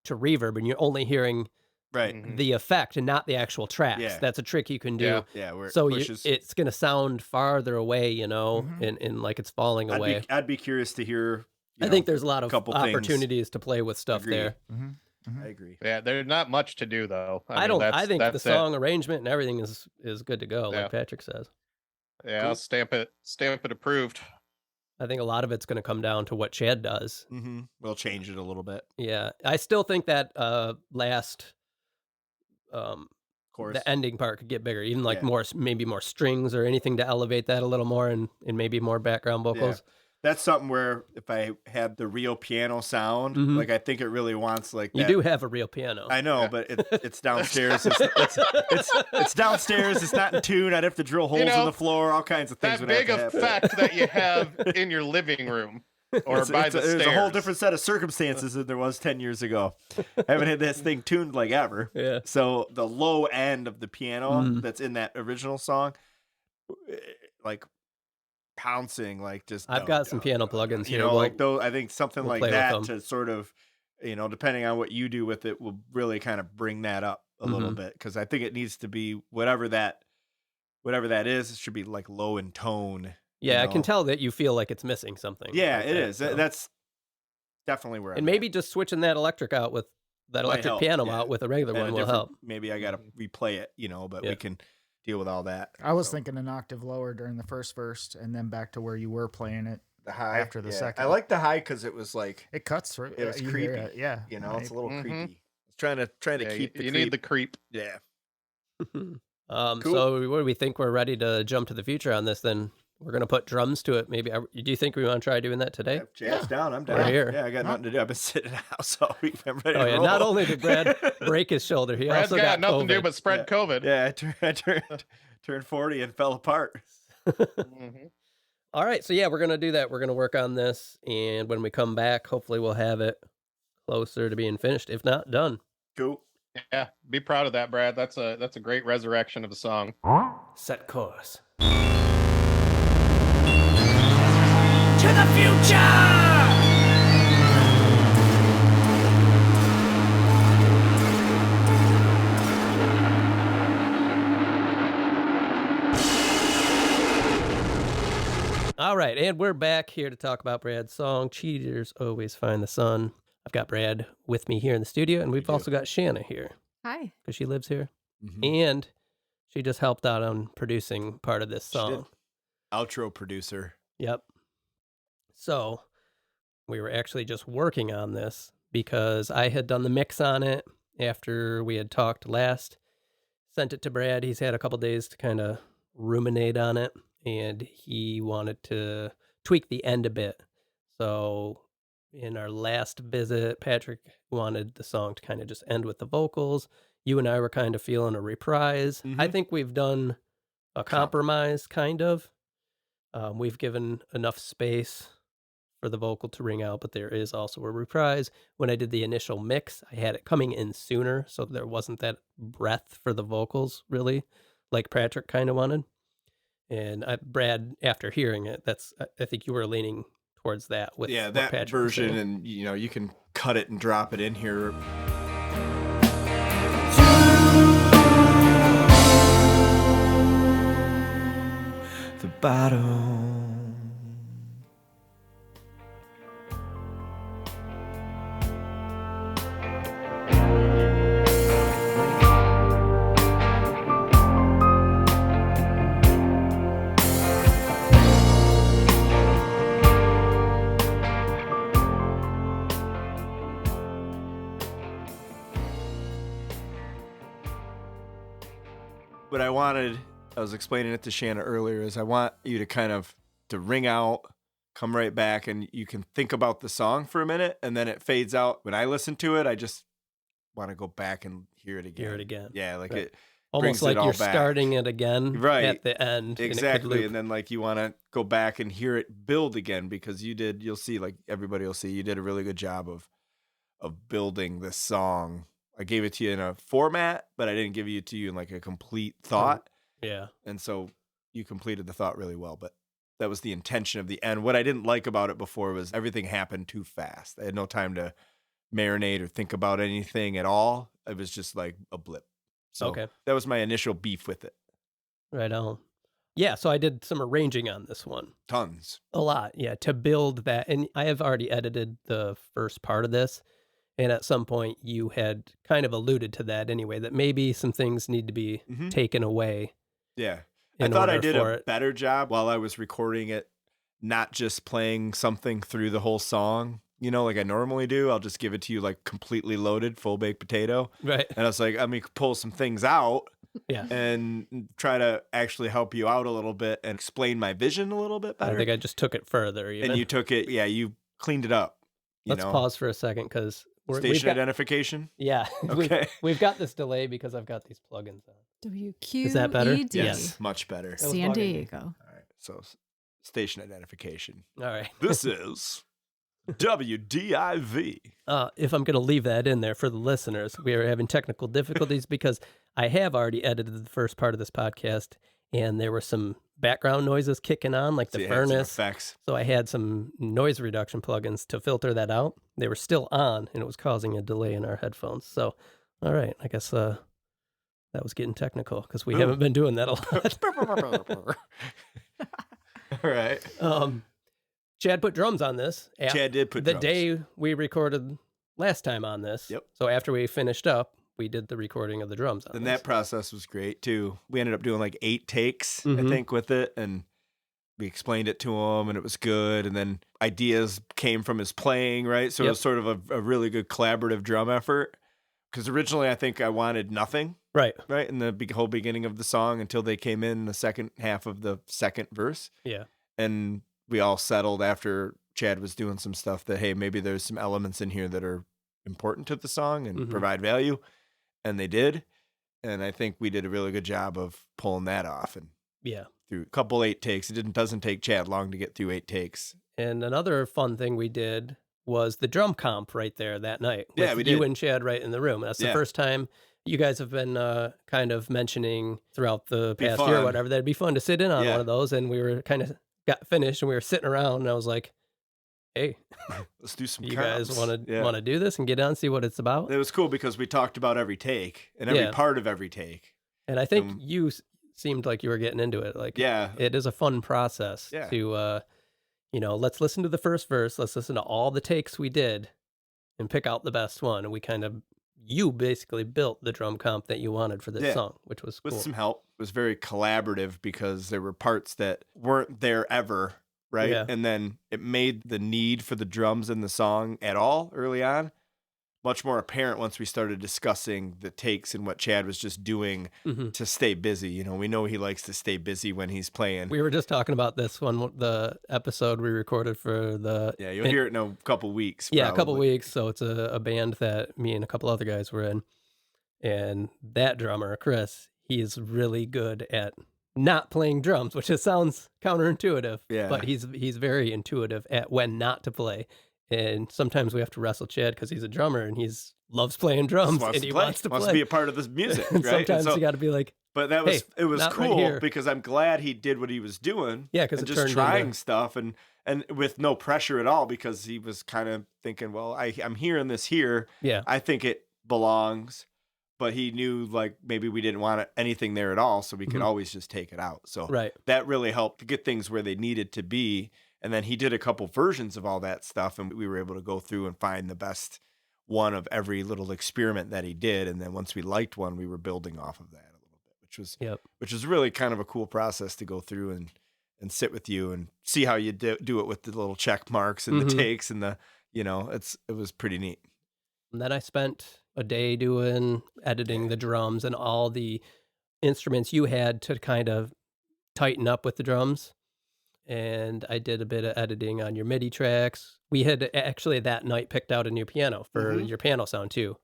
to reverb, and you're only hearing right. Mhm. the effect and not the actual tracks. Yeah. That's a trick you can do. Yeah. Yeah, where it So pushes. it's going to sound farther away, you know, Mhm. and like it's falling away. I'd be curious to hear. I think there's a lot of couple things. opportunities to play with stuff Agreed. there. Mhm. I agree. Yeah, there's not much to do though. I mean, don't. I that's- think the that's song arrangement and everything is good to go, Yeah. like Patrick says. Yeah, I'll stamp it approved. I think a lot of it's going to come down to what Chad does. Mm-hmm. We'll change it a little bit. Yeah, I still think that last Of course. the ending part could get bigger, even like Yeah. maybe more strings or anything to elevate that a little more, and maybe more background vocals. That's something where if I had the real piano sound, Mhm. like I think it really wants like You that. do have a real piano. I know, Yeah. but it's downstairs. It's downstairs. It's not in tune. I'd have to drill holes in know, the floor. All kinds of things. That would have big to happen. effect that you have in your living room or by the stairs. There's a whole different set of circumstances than there was 10 years ago. I haven't had this thing tuned like ever. Yeah. So the low end of the piano Mhm. that's in that original song, like pouncing, like just. I've got some piano plugins You here. know, We'll- like those. I think something we'll like play with that them. to sort of, depending on what you do with it, will really kind of bring that up a little Mhm. bit because I think it needs to be whatever that is. It should be like low in tone. Yeah, I know. can tell that you feel like it's missing something. Yeah, like it that, is. so. That's definitely where. And I'm maybe at. just switching that electric out with that Might electric help, piano yeah. out with a regular And one a will different- help. Maybe I got to replay it, but Yeah. we can deal with all that. I was So, thinking an octave lower during the first verse, and then back to where you were playing it. the high after the yeah. second. I like the high because it was like It cuts through. It was you hear creepy, it, yeah. it's a little Mhm. creepy. It's trying to Yeah, keep the you creep. need the creep. Yeah. Cool. So what do we think? We're ready to jump to the future on this. Then we're gonna put drums to it. Maybe. Do you think we want to try doing that today? Jazz down. I'm down. We're here. Yeah, I got nothing to do. I've been sitting in the house all week. I'm ready Oh to yeah. roll. Not only did Brad break his shoulder, he Brad's also got got nothing to do COVID. but spread COVID. Yeah, I turned 40 and fell apart. Mhm. All right. So yeah, we're gonna do that. We're gonna work on this, and when we come back, hopefully we'll have it closer to being finished, if not done. Cool. Yeah, be proud of that, Brad. That's a great resurrection of a song. Set course. To the future! All right, and we're back here to talk about Brad's song, Cheaters Always Find the Sun. I've got Brad with me here in the studio, and we've do. also got Shanna here, Hi. because she lives here, Mhm. and she just helped out on producing part of this She did. song. Outro producer. Yep. So, we were actually just working on this, because I had done the mix on it after we had talked last, sent it to Brad. He's had a couple days to kind of ruminate on it, and he wanted to tweak the end a bit. So in our last visit, Patrick wanted the song to kind of just end with the vocals. You and I were kind of feeling a reprise. I Mhm. think we've done a compromise, kind of. We've given enough space for the vocal to ring out, but there is also a reprise. When I did the initial mix, I had it coming in sooner, so there wasn't that breath for the vocals, really, like Patrick kind of wanted. And Brad, after hearing it, I think you were leaning towards that with Yeah, what that Patrick was version, saying. and you can cut it and drop it in here. The bottom. What I was explaining it to Shanna earlier, is I want you to kind of to ring out, come right back, and you can think about the song for a minute, and then it fades out. When I listen to it, I just want to go back and hear it again. Hear it again. Yeah, like Right. it Almost brings like it all you're back. starting it again Right. at the end. Exactly, and then like you want to go back and hear it build again, because you'll see, like everybody will see, you did a really good job of building this song. I gave it to you in a format, but I didn't give it to you in like a complete thought. Yeah. And so you completed the thought really well, but that was the intention of the end. What I didn't like about it before was everything happened too fast. I had no time to marinate or think about anything at all. It was just like a blip. So Okay. that was my initial beef with it. Right on. Yeah, so I did some arranging on this one. Tons. A lot, yeah, to build that. And I have already edited the first part of this. And at some point, you had kind of alluded to that anyway, that maybe some things need to be Mhm. taken away. Yeah. I in thought I order did for a it. better job while I was recording it, not just playing something through the whole song, like I normally do. I'll just give it to you like completely loaded, full baked potato. Right. And I was like, let me pull some things out Yeah. and try to actually help you out a little bit and explain my vision a little bit better. I think I just took it further. Even. And you took it, you cleaned it up. Let's pause for a second because Station identification. Yeah. Okay. We've got this delay because I've got these plugins on. WQED. Is that better? Yes, much better. was San bugging me. Diego. All right. So station identification. All right. This is WDIV. If I'm going to leave that in there for the listeners, we are having technical difficulties because I have already edited the first part of this podcast, and there were some background noises kicking on, like So the you had some furnace. effects. So I had some noise reduction plugins to filter that out. They were still on, and it was causing a delay in our headphones. So, all right, I guess that was getting technical because we Ooh. haven't been doing that a lot. All right. Chad put drums on this. Chad did put the drums. day we recorded last time on this. Yep. So after we finished up, we did the recording of the drums on And this. that process was great too. We ended up doing like 8 takes, I Mhm. think, with it, and we explained it to him, and it was good. And then ideas came from his playing, right? So it Yep. was sort of a really good collaborative drum effort. Because originally, I think I wanted nothing, Right. right, in the whole beginning of the song until they came in the second half of the second verse, Yeah. and we all settled after Chad was doing some stuff that, hey, maybe there's some elements in here that are important to the song and Mhm. provide value. And they did. And I think we did a really good job of pulling that off. And Yeah. through a couple 8 takes, doesn't take Chad long to get through 8 takes. And another fun thing we did was the drum comp right there that night. Yeah, with we you did. and Chad right in the room. That's the Yeah. first time you guys have been kind of mentioning throughout the Be past year or fun. whatever. That'd be fun to sit in on Yeah. one of those. And we were kind of got finished and we were sitting around and I was like, hey, Let's do some you comps. guys want Yeah. to do this and get on, see what it's about? It was cool because we talked about every take and every Yeah. part of every take. And I think Um, you seemed like you were getting into it. Like, Yeah. it is a fun process Yeah. to, let's listen to the first verse. Let's listen to all the takes we did and pick out the best one. And you basically built the drum comp that you wanted for this Yeah. song, which was With cool. some help. It was very collaborative because there were parts that weren't there ever, right? Yeah. And then it made the need for the drums in the song at all early on much more apparent once we started discussing the takes and what Chad was just doing to stay busy. You know, we know he likes to stay busy when he's playing. We were just talking about this one, the episode we recorded for the... Yeah, you'll hear it in a couple weeks. Yeah, a couple probably. weeks. So it's a band that me and a couple other guys were in. And that drummer, Chris, he is really good at not playing drums, which it sounds counterintuitive. Yeah. But he's very intuitive at when not to play. And sometimes we have to wrestle Chad because he's a drummer and he's loves playing drums and he wants to play. Wants to be a part of this music, And right? sometimes And so, you got to be like, but that was hey, it was not right cool here. because I'm glad he did what he was doing. Yeah, because and it just turned trying into... stuff and with no pressure at all because he was kind of thinking, well, I'm hearing this here. Yeah. I think it belongs. But he knew like maybe we didn't want anything there at all, so we could always just take it out. So Right. that really helped to get things where they needed to be. And then he did a couple versions of all that stuff, and we were able to go through and find the best one of every little experiment that he did. And then once we liked one, we were building off of that a little bit, which was really kind of a cool process to go through and sit with you and see how you do it with the little check marks and the takes and the, you know, it was pretty neat. And then I spent a day doing editing the drums and all the instruments you had to kind of tighten up with the drums. And I did a bit of editing on your MIDI tracks. We had actually that night picked out a new piano for your piano sound too.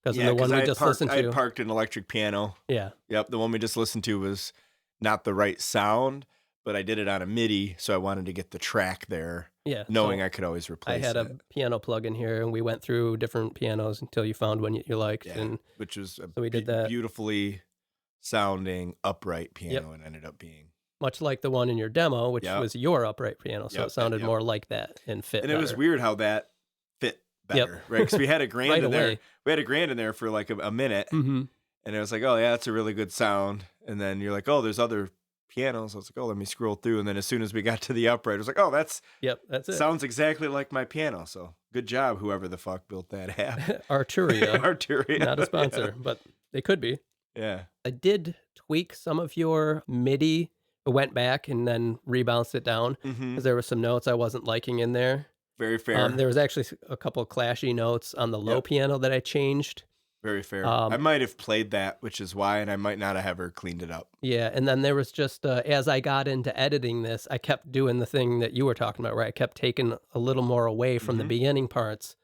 Because the one we just listened to. I parked an electric piano. Yeah. Yep. The one we just listened to was not the right sound, but I did it on a MIDI. So I wanted to get the track there. Yeah. Knowing so I could always replace it. I had a piano plug in here and we went through different pianos until you found one you liked. Yeah, and which was a so we did that. Beautifully sounding upright piano and ended up being. Much like the one in your demo, which was your upright piano. So it sounded more like that and fit And it was weird how that fit better, right? Because we had a grand Right in there. away. We had a grand in there for like a minute. And it was like, oh, yeah, that's a really good sound. And then you're like, oh, there's other pianos. I was like, oh, let me scroll through. And then as soon as we got to the upright, I was like, oh, that's it. Sounds exactly like my piano. So good job, whoever the fuck built that app. Arturia. Arturia. Not a sponsor, but they could be. Yeah. I did tweak some of your MIDI. I went back and then rebounced it down because there were some notes I wasn't liking in there. Very fair. There was actually a couple of clashy notes on the low piano that I changed. Very fair. I might have played that, which is why, and I might not have ever cleaned it up. Yeah, and then there was just, as I got into editing this, I kept doing the thing that you were talking about, where I kept taking a little more away from the beginning parts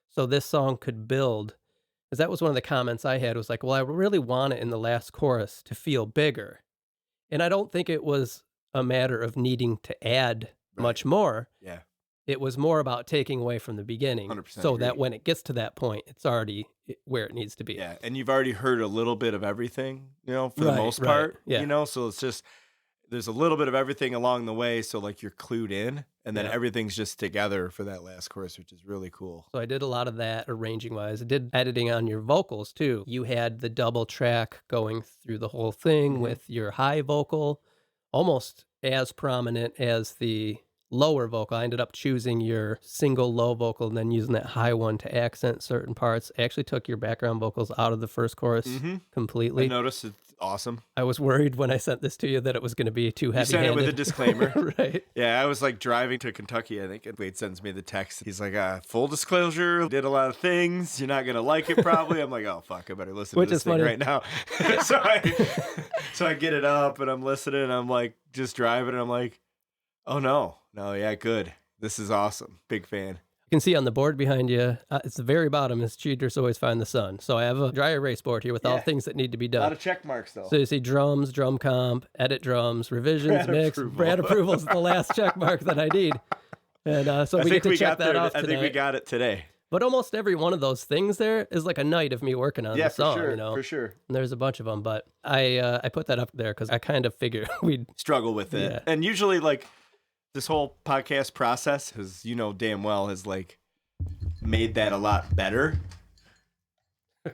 so this song could build. Because that was one of the comments I had, was like, well, I really want it in the last chorus to feel bigger. And I don't think it was a matter of needing to add much more. Yeah. It was more about taking away from the beginning 100% so agree. that when it gets to that point, it's already where it needs to be. Yeah, and you've already heard a little bit of everything, you know, for the most part, yeah. you know, so it's just, there's a little bit of everything along the way, so like you're clued in, and then everything's just together for that last chorus, which is really cool. So I did a lot of that arranging-wise. I did editing on your vocals, too. You had the double track going through the whole thing with your high vocal, almost as prominent as the lower vocal. I ended up choosing your single low vocal and then using that high one to accent certain parts. I actually took your background vocals out of the first chorus completely. I noticed it's awesome. I was worried when I sent this to you that it was going to be too You sent heavy-handed. it with a disclaimer. Right. Yeah, I was like driving to Kentucky, I think, and Wade sends me the text. He's like, full disclosure, did a lot of things. You're not going to like it probably. I'm like, oh, fuck, I better listen Which to this is thing funny. right now. so I get it up and I'm listening and I'm like just driving and I'm like, oh no, yeah, good. This is awesome. Big fan. You can see on the board behind you, it's the very bottom, is cheaters always find the sun. So I have a dry erase board here with all things that need to be A done. lot of check marks though. So you see drums, drum comp, edit drums, revisions, Brad mix. approval. Brad approval is the last check mark that I need. And so I we think get to check got that there. off I tonight. think we got it today. But almost every one of those things there is like a night of me working on the song, you know. For sure. And there's a bunch of them, but I put that up there because I kind of figured we'd... Struggle with it. Yeah. And usually like this whole podcast process has, you know, damn well has like made that a lot better. Are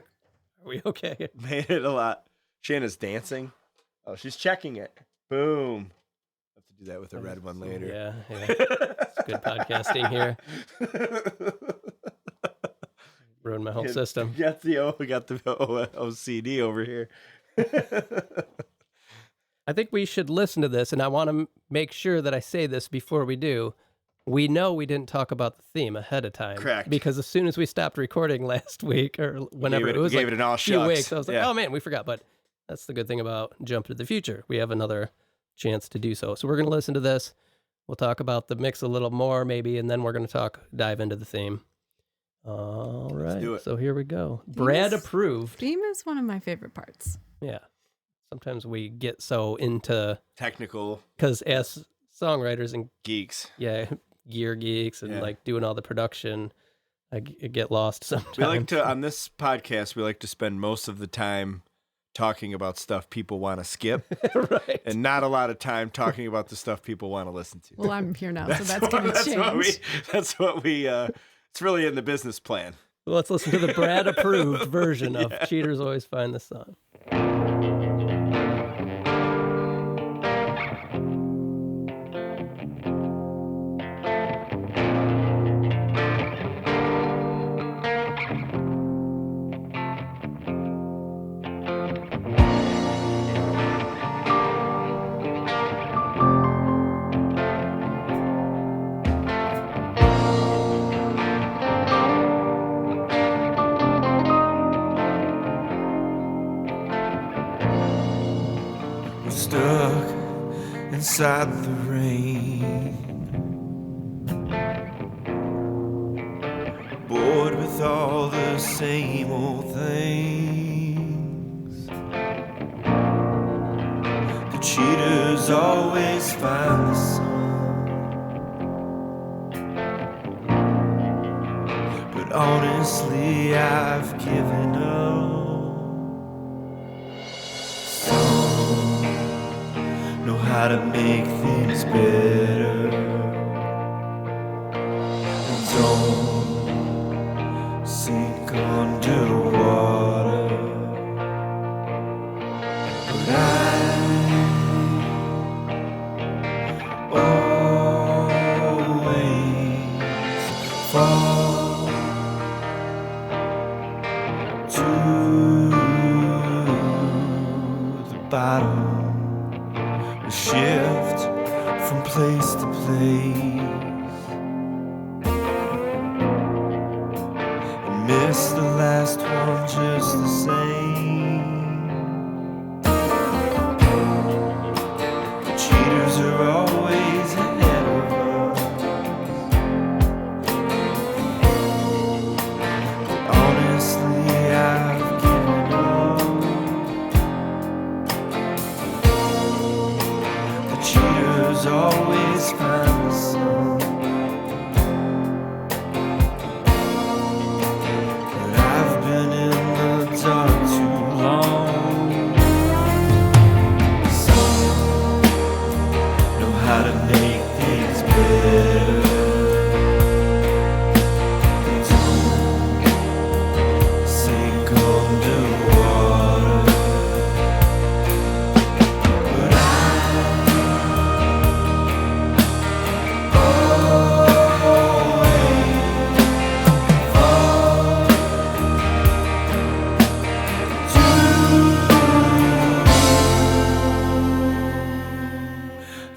we okay? Made it a lot. Shanna's dancing. Oh, she's checking it. Boom. Have to do that with a red one later. Yeah. It's good podcasting here. Ruined my whole system. We got the OCD over here. I think we should listen to this, and I want to make sure that I say this before we do. we know we didn't talk about the theme ahead of time. Correct. Because as soon as we stopped recording last week or whenever it was gave like it an all a few shucks. weeks, I was like, Yeah. oh man, we forgot. But that's the good thing about Jump to the Future. We have another chance to do so. So we're going to listen to this. We'll talk about the mix a little more maybe, and then we're going to dive into the theme. All right. do it. So here we go. Brad is- approved. Theme is one of my favorite parts. Yeah. Sometimes we get so into, Technical because as songwriters and geeks. gear geeks and Yeah. like doing all the production, I get lost sometimes. We like to, on this podcast, we like to spend most of the time talking about stuff people want to skip right. and not a lot of time talking about the stuff people want to listen to. Well, I'm here now, so that's going to change. That's what we, it's really in the business plan. Well, let's listen to the Brad approved version of Cheaters Always Find the Song. We're stuck inside the rain, bored with all the same old things. The cheaters always find the sun, but honestly I've given up. Know how to make things better, and don't sink underwater. But I always fall to the bottom. We shift from place to place and miss the last one just the same. The cheaters are always ahead of us, but honestly I've given up. Cheaters always find the sun, but I've been in the dark too long. Some know how to make things better, they don't sink underwater. But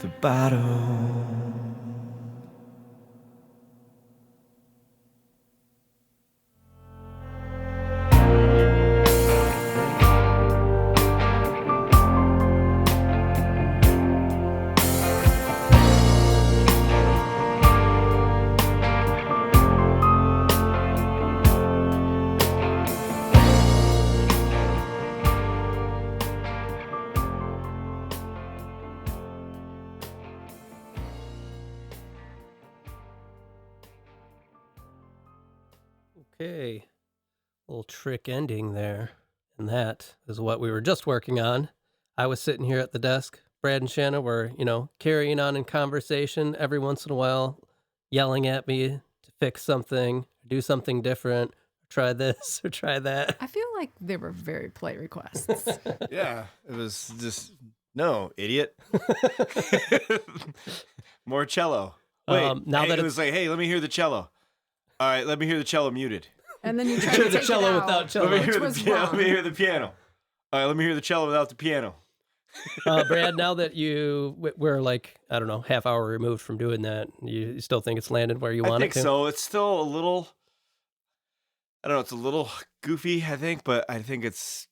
the bottom. Okay. Little trick ending there. And that is what we were just working on. I was sitting here at the desk. Brad and Shanna were, carrying on in conversation every once in a while, yelling at me to fix something, do something different, try this or try that. I feel like they were very polite requests. Yeah, it was just, no, idiot. More cello. Wait, now that it was like, hey, let me hear the cello. All right, let me hear the cello muted. And then you tried Hear to the take cello it out, without cello. Let me which hear was the piano. wrong. Let me hear the piano. All right, let me hear the cello without the piano. Brad, now that we're like, I don't know, half hour removed from doing that, you still think it's landed where you want it think to? so. It's still a little, I don't know, it's a little goofy, I think, but I think it's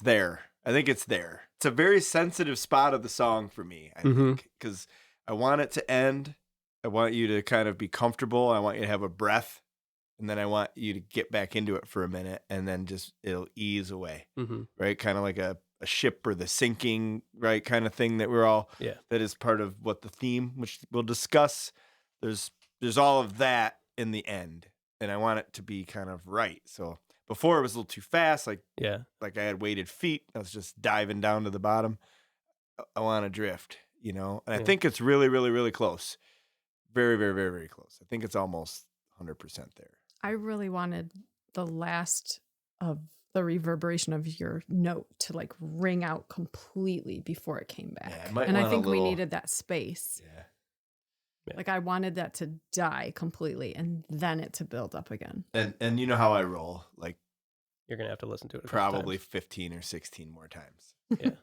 there. I think it's there. It's a very sensitive spot of the song for me, I think, because I want it to end. I want you to kind of be comfortable. I want you to have a breath, and then I want you to get back into it for a minute, and then just it'll ease away, right? Kind of like a ship or the sinking, right, kind of thing that we're all, that is part of what the theme, which we'll discuss. There's all of that in the end, and I want it to be kind of right. So before it was a little too fast, like I had weighted feet. I was just diving down to the bottom. I want to drift, and I think it's really, really, really close. Very, very, very, very close. I think it's almost 100% there. I really wanted the last of the reverberation of your note to like ring out completely before it came back. Yeah, and I think we needed that space. Yeah. Like I wanted that to die completely and then it to build up again. And you know how I roll. Like you're going to have to listen to it probably 15 or 16 more times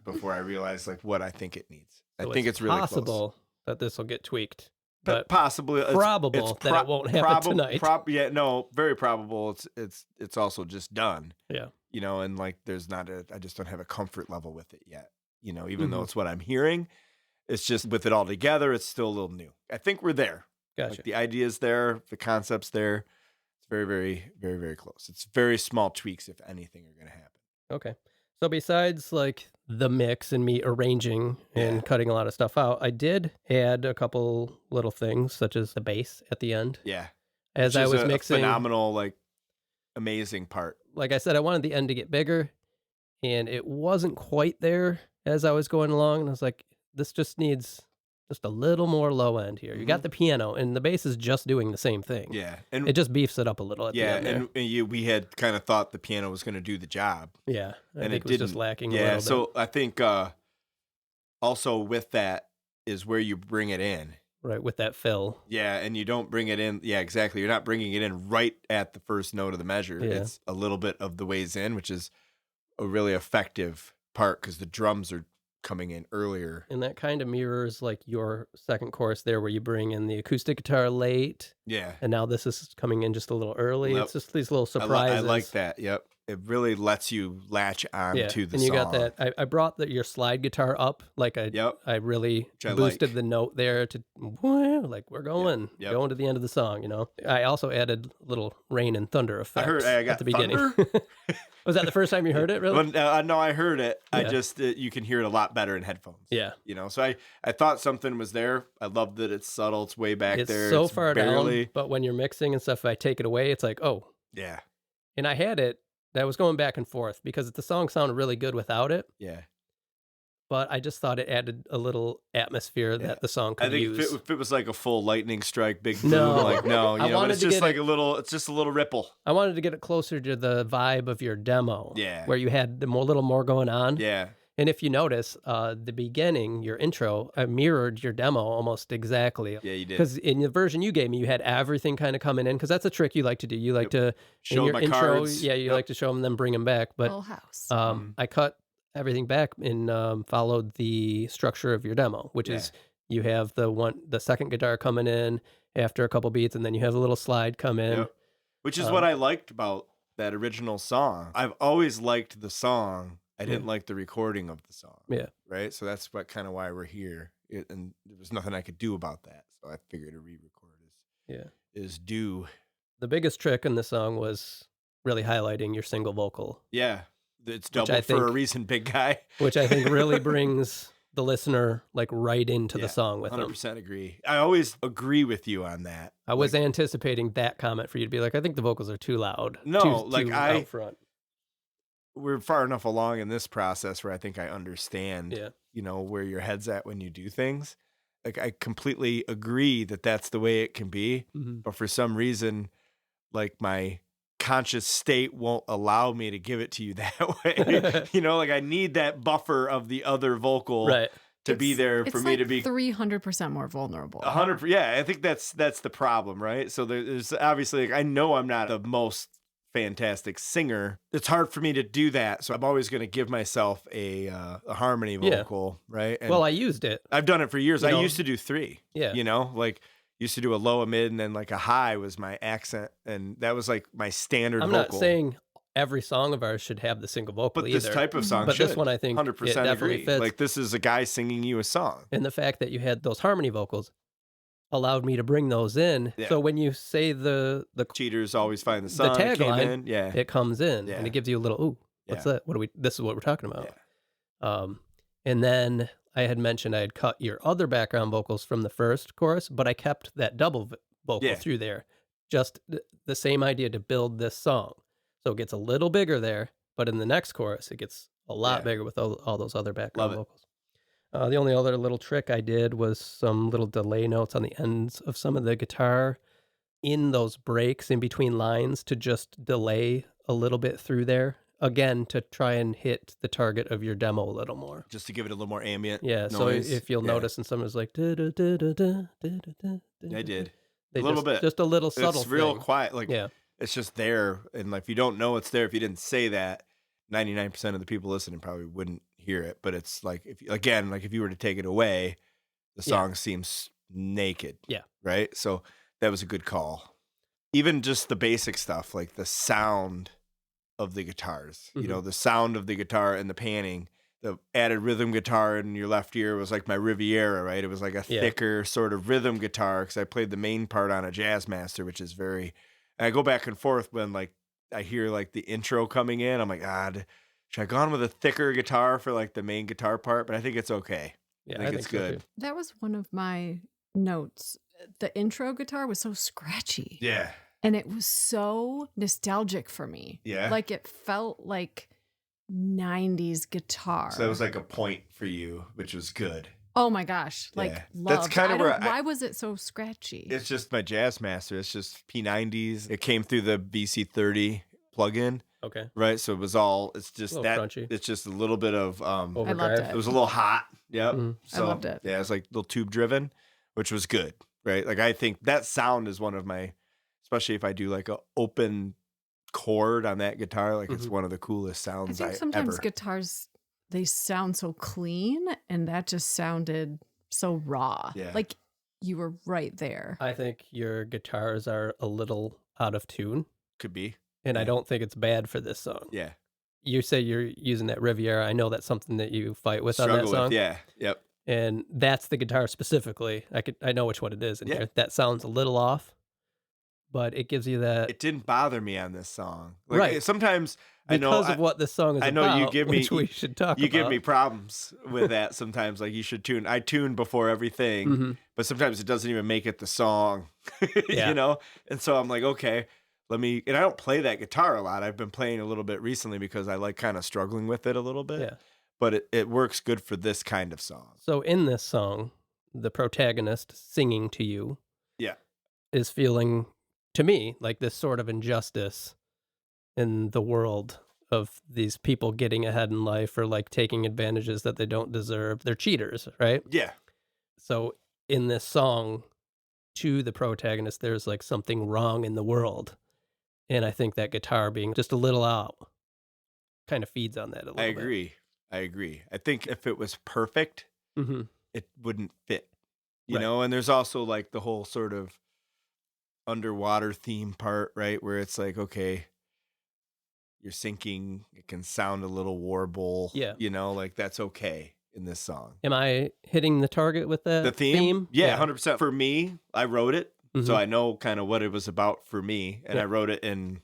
before I realize like what I think it needs. So I think it's really possible close. that this will get tweaked. But possibly probable that it won't happen tonight. Very probable. It's also just done. Yeah. And like I just don't have a comfort level with it yet. Even though it's what I'm hearing, it's just with it all together, it's still a little new. I think we're there. Gotcha. Like the idea's there, the concept's there. It's very, very, very, very close. It's very small tweaks, if anything, are going to happen. Okay. So besides like the mix and me arranging and cutting a lot of stuff out, I did add a couple little things such as the bass at the end. Yeah. As I was mixing, phenomenal, like amazing part. Like I said, I wanted the end to get bigger, and it wasn't quite there as I was going along. And I was like, this just needs just a little more low end here. You got the piano, and the bass is just doing the same thing. Yeah, and it just beefs it up a little at the end there. and we had kind of thought the piano was going to do the job. Yeah, and think it was just lacking. Yeah, a little so bit. I think also with that is where you bring it in. Right, with that fill. Yeah, and you don't bring it in. Yeah, exactly. You're not bringing it in right at the first note of the measure. Yeah. It's a little bit of the ways in, which is a really effective part because the drums are coming in earlier. And that kind of mirrors like your second chorus there where you bring in the acoustic guitar late. Yeah. And now this is coming in just a little early. Yep. It's just these little surprises. I like that. Yep. It really lets you latch on to the and song. you got that. I brought your slide guitar up. Like I really boosted the note there to like we're going going to the end of the song. I also added a little rain and thunder effect. I got at the beginning. Was that the first time you heard it? Really? Well, no, I heard it. I just you can hear it a lot better in headphones. Yeah. So I thought something was there. I love that it's subtle. It's way back there. So far barely down. But when you're mixing and stuff, if I take it away, it's like, oh. Yeah. And I had it. I was going back and forth because the song sounded really good without it. Yeah. But I just thought it added a little atmosphere that the song could use. I think if it was like a full lightning strike, big boom, no, it's just like it's just a little ripple. I wanted to get it closer to the vibe of your demo. Yeah. Where you had a little more going on. Yeah. And if you notice, the beginning, your intro, I mirrored your demo almost exactly. Yeah, you did. Because in the version you gave me, you had everything kind of coming in. Because that's a trick you like to do. You like to show in your my intro. cards. Yeah, you like to show them, then bring them back. But Full house. I cut everything back and followed the structure of your demo, which is you have the second guitar coming in after a couple beats, and then you have a little slide come in. Yep. Which is what I liked about that original song. I've always liked the song. I didn't like the recording of the song. Yeah. Right. So that's kind of why we're here. And there was nothing I could do about that. So I figured a re-record is due. The biggest trick in the song was really highlighting your single vocal. Yeah. It's doubled for a reason, big guy. Which I think really brings the listener like right into the song with 100% them. agree. I always agree with you on that. I was anticipating that comment for you to be like, I think the vocals are too loud. No, too out front. We're far enough along in this process where I think I understand, where your head's at when you do things. Like I completely agree that that's the way it can be. Mm-hmm. But for some reason, like my conscious state won't allow me to give it to you that way. I need that buffer of the other vocal to be there for me to be 300% more vulnerable. 100%. Yeah. I think that's the problem. Right. So there's obviously, I know I'm not the most fantastic singer. It's hard for me to do that, so I'm always going to give myself a harmony vocal, right? And well, I used it. I've done it for years. You know, I used to do 3. Yeah. You know, like used to do a low, a mid, and then like a high was my accent, and that was like my standard I'm vocal. not saying every song of ours should have the single vocal but either. this type of song But should. this one, I think, 100% it definitely agree. fits. Like this is a guy singing you a song. And the fact that you had those harmony vocals allowed me to bring those in. Yeah. So when you say the Cheaters always find the sun. It came tagline, in. Yeah. it comes in Yeah. and it gives you a little, ooh, what's Yeah. that? This is what we're talking about. Yeah. And then I had mentioned I had cut your other background vocals from the first chorus, but I kept that double vocal Yeah. through there. Just the same idea to build this song. So it gets a little bigger there, but in the next chorus, it gets a lot Yeah. bigger with all those other background Love it. vocals. The only other little trick I did was some little delay notes on the ends of some of the guitar in those breaks in between lines to just delay a little bit through there. Again, to try and hit the target of your demo a little more. Just to give it a little more ambient. Yeah, so noise. if you'll Yeah. notice, and someone's like, I I did. They A little just, bit. just a little subtle It's real thing. quiet. Like Yeah, it's just there, and like if you don't know it's there, if you didn't say that, 99% of the people listening probably wouldn't hear it. But it's like if you were to take it away, the Yeah. song seems naked. Yeah. Right. So that was a good call. Even just the basic stuff, like the sound of the guitars, you know, the sound of the guitar and the panning. The added rhythm guitar in your left ear was like my Riviera, right? It was like a thicker sort of rhythm guitar because I played the main part on a Jazzmaster, which is very. And I go back and forth when like I hear like the intro coming in. I'm like, God, should I go on with a thicker guitar for like the main guitar part? But I think it's okay. yeah, I think it's so, good. too. That was one of my notes. The intro guitar was so scratchy. Yeah. And it was so nostalgic for me. Yeah. Like it felt like 90s guitar. So that was like a point for you, which was good. Oh my gosh. Like Yeah. loved. That's kinda where why was it so scratchy? It's just my Jazzmaster. It's just P90s. It came through the VC30 plugin, Okay. right? So it was all. It's just A little that. crunchy. It's just a little bit of. Overdrive. it. It was a little hot. Yep. Mhm. I So, loved it. Yeah, it's like little tube driven, which was good, right? Like I think that sound is one of my, especially if I do like a open chord on that guitar, like it's one of the coolest I sounds think sometimes ever. guitars, they sound so clean and that just sounded so raw. Yeah. Like you were right there. I think your guitars are a little out of tune, Could be. and I Yeah. don't think it's bad for this song. Yeah. You say you're using that Riviera. I know that's something that you fight with on that Struggle song. with. Yeah. Yep. And that's the guitar specifically. I know which one it is in Yeah. here. That sounds a little off, but it gives you that It didn't bother me on this song. Like, Right. Sometimes I know because of what this song is I know about. you give me- which we should talk you about. give me problems with that sometimes. Like you should tune. I tune before everything, Mhm. but sometimes it doesn't even make it the song, Yeah. you know? And so I'm like, okay, and I don't play that guitar a lot. I've been playing a little bit recently because I like kind of struggling with it a little bit. Yeah. But it works good for this kind of song. So in this song, the protagonist singing to you, Yeah. is feeling to me like this sort of injustice in the world of these people getting ahead in life or like taking advantages that they don't deserve. They're cheaters, right? Yeah. So in this song to the protagonist, there's like something wrong in the world. And I think that guitar being just a little out kind of feeds on that a little I bit. agree. I think if it was perfect, Mm-hmm. it wouldn't fit, you Right. know? And there's also like the whole sort of underwater theme part, right? Where it's like, okay, you're sinking, it can sound a little warble. Yeah. You know, like that's okay in this song. Am I hitting the target with that The theme? Yeah, 100%. For me, I wrote it. So Mhm. I know kind of what it was about for me. And Yeah. I wrote it in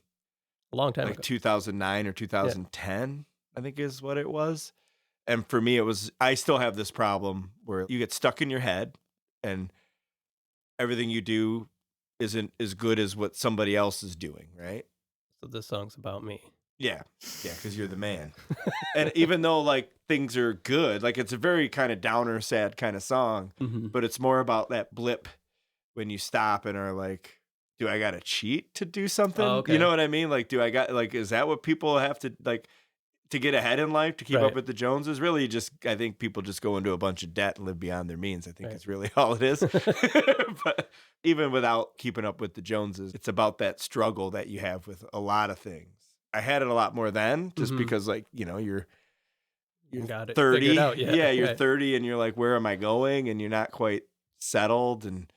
A long time like ago. 2009 or 2010, I think is what it was. And for me, I still have this problem where you get stuck in your head and everything you do isn't as good as what somebody else is doing, right? So this song's about me. Yeah. Yeah, because you're the man. And even though like things are good, like it's a very kind of downer, sad kind of song, Mm-hmm. but it's more about that blip when you stop and are like, do I got to cheat to do something? Oh, okay. You know what I mean? Like, is that what people have to like to get ahead in life, to keep Right. up with the Joneses. Really, I think people just go into a bunch of debt and live beyond their means. I think Right. it's really all it is. But even without keeping up with the Joneses, it's about that struggle that you have with a lot of things. I had it a lot more then, just Mhm. because, like, you're You got it 30. figured out. Yeah, you're right. 30 and you're like, where am I going? And you're not quite settled, and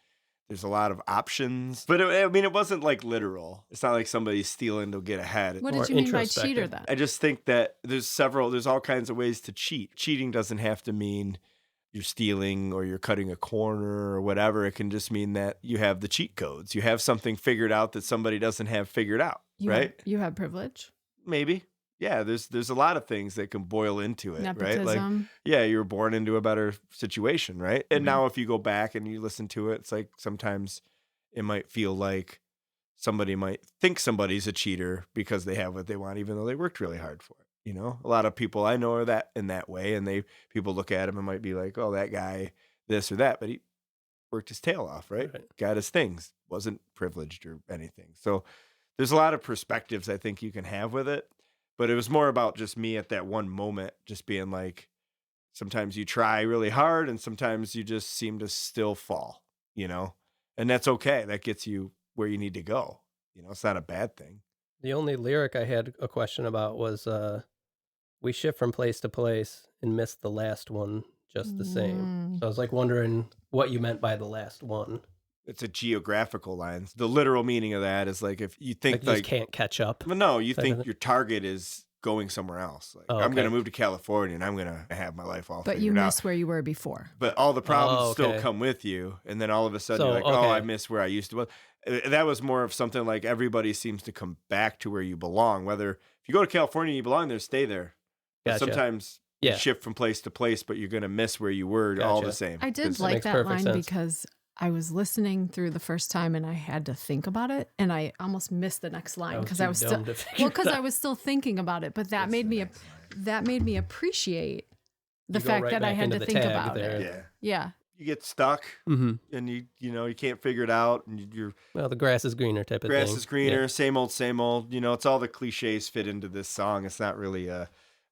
there's a lot of options. But it wasn't like literal. It's not like somebody's stealing to get ahead. What Or did you mean by introspective. cheater then? I just think that there's all kinds of ways to cheat. Cheating doesn't have to mean you're stealing or you're cutting a corner or whatever. It can just mean that you have the cheat codes. You have something figured out that somebody doesn't have figured out, right? You have privilege. Maybe. Yeah, there's a lot of things that can boil into it, right? Like, Nepotism. yeah, you were born into a better situation, right? And now if you go back and you listen to it, it's like sometimes it might feel like somebody might think somebody's a cheater because they have what they want, even though they worked really hard for it. A lot of people I know are that in that way, and people look at him and might be like, oh, that guy, this or that, but he worked his tail off, right? Got his things, wasn't privileged or anything. So there's a lot of perspectives I think you can have with it. But it was more about just me at that one moment, just being like, sometimes you try really hard and sometimes you just seem to still fall, and that's okay. That gets you where you need to go. It's not a bad thing. The only lyric I had a question about was, we shift from place to place and missed the last one just the same. So I was like wondering what you meant by the last one. It's a geographical line. The literal meaning of that is like if you think Like you just can't catch up. well, no, you type of think thing? your target is going somewhere else. Like Oh, I'm going to okay. move to California and I'm going to have my life all But figured you out. miss where you were before. But all the problems Oh, still okay. come with you, and then all of a sudden So, you're like, oh, okay. I miss where I used to be. That was more of something like everybody seems to come back to where you belong. Whether if you go to California and you belong there, stay there. But Gotcha. sometimes Yeah. you shift from place to place, but you're going to miss where you were all the Gotcha. same. I did 'Cause- like makes that perfect line sense. because I was listening through the first time and I had to think about it, and I almost missed the next line because I was still because I was still thinking about it. But that made me appreciate the You go fact right that I back had into to the think tag about there. it. Yeah. Yeah. You get stuck Mm-hmm. and you can't figure it out, and your Well, the grass is greener type of thing. grass is greener, same old, same old. It's all the cliches fit into this song. It's not really I'm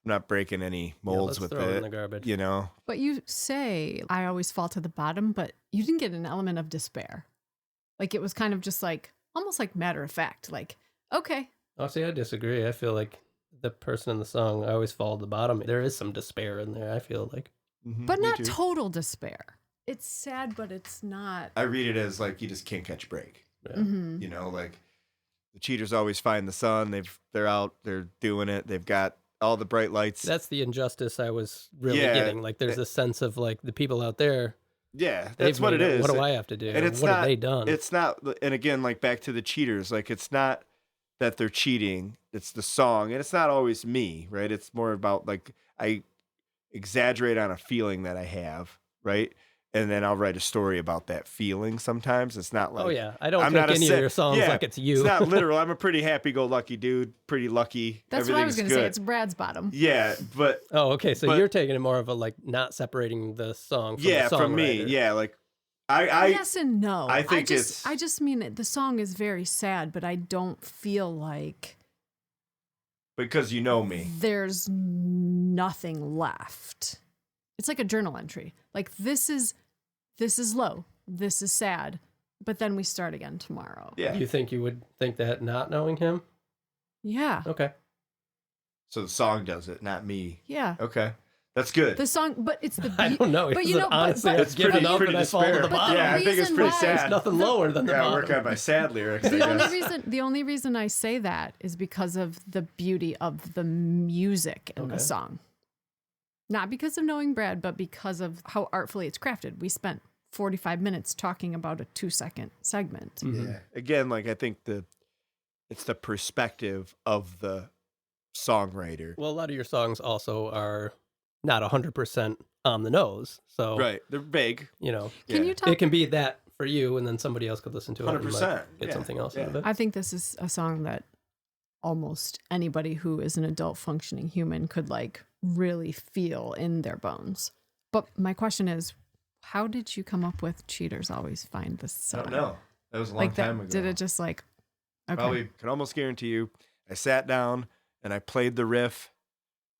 not breaking any molds let's with throw it in it. the garbage. But you say I always fall to the bottom, but you didn't get an element of despair. Like it was kind of just like almost like matter of fact. Like, okay. Oh, see, I disagree. I feel like the person in the song, I always fall to the bottom. There is some despair in there, I feel like. But Me not too. total despair. It's sad, but it's not. I read it as like you just can't catch a break. Yeah. Mhm. Like the cheaters always find the sun. They're out, they're doing it. They've got all the bright lights. That's the injustice I was really Yeah. getting. Like, there's a sense of like the people out there. Yeah, they've that's what it made is. What do I have to do? And it's what not, have they done? It's not, and again, like back to the cheaters, like it's not that they're cheating. It's the song, and it's not always me, right? It's more about like I exaggerate on a feeling that I have, right? And then I'll write a story about that feeling sometimes. It's not like, oh, yeah. I don't I'm take not a any sa- of your songs yeah, like it's you. It's not literal. I'm a pretty happy-go-lucky dude, pretty lucky. That's what I was Everything's going to say. good. It's Brad's bottom. Yeah, but Oh, okay. So But- you're taking it more of a like not separating the song from the from me, songwriter. yeah, like I Yes and no. I think I just mean it, the song is very sad, but I don't feel like because you know me. there's nothing left. It's like a journal entry. Like this is low. This is sad. But then we start again tomorrow. Yeah. You think you would think that not knowing him? Yeah. Okay. So the song does it, not me. Yeah. Okay. That's good. The song, but it's the I don't know. But Is you it know, honestly, but I've given up and I fall to despair. the But bottom. Yeah, I think it's reason pretty why- sad. There's nothing lower than the Yeah, bottom. work on my sad lyrics, I the guess. only reason I say that is because of the beauty of the music in Okay. the song. Not because of knowing Brad, but because of how artfully it's crafted. We spent 45 minutes talking about a 2-second segment. Mhm. Yeah. Again, like I think it's the perspective of the songwriter. Well, a lot of your songs also are not 100% on the nose. So, Right. They're vague. you know, Can Yeah. you talk? it can be that for you, and then somebody else could listen to it and 100%, like, get yeah, something else yeah. out of it. I think this is a song that almost anybody who is an adult functioning human could like really feel in their bones. But my question is, how did you come up with Cheaters Always Find the I Sun? don't know. That was a long Like that, time ago. did it just like, okay. Probably can almost guarantee you I sat down and I played the riff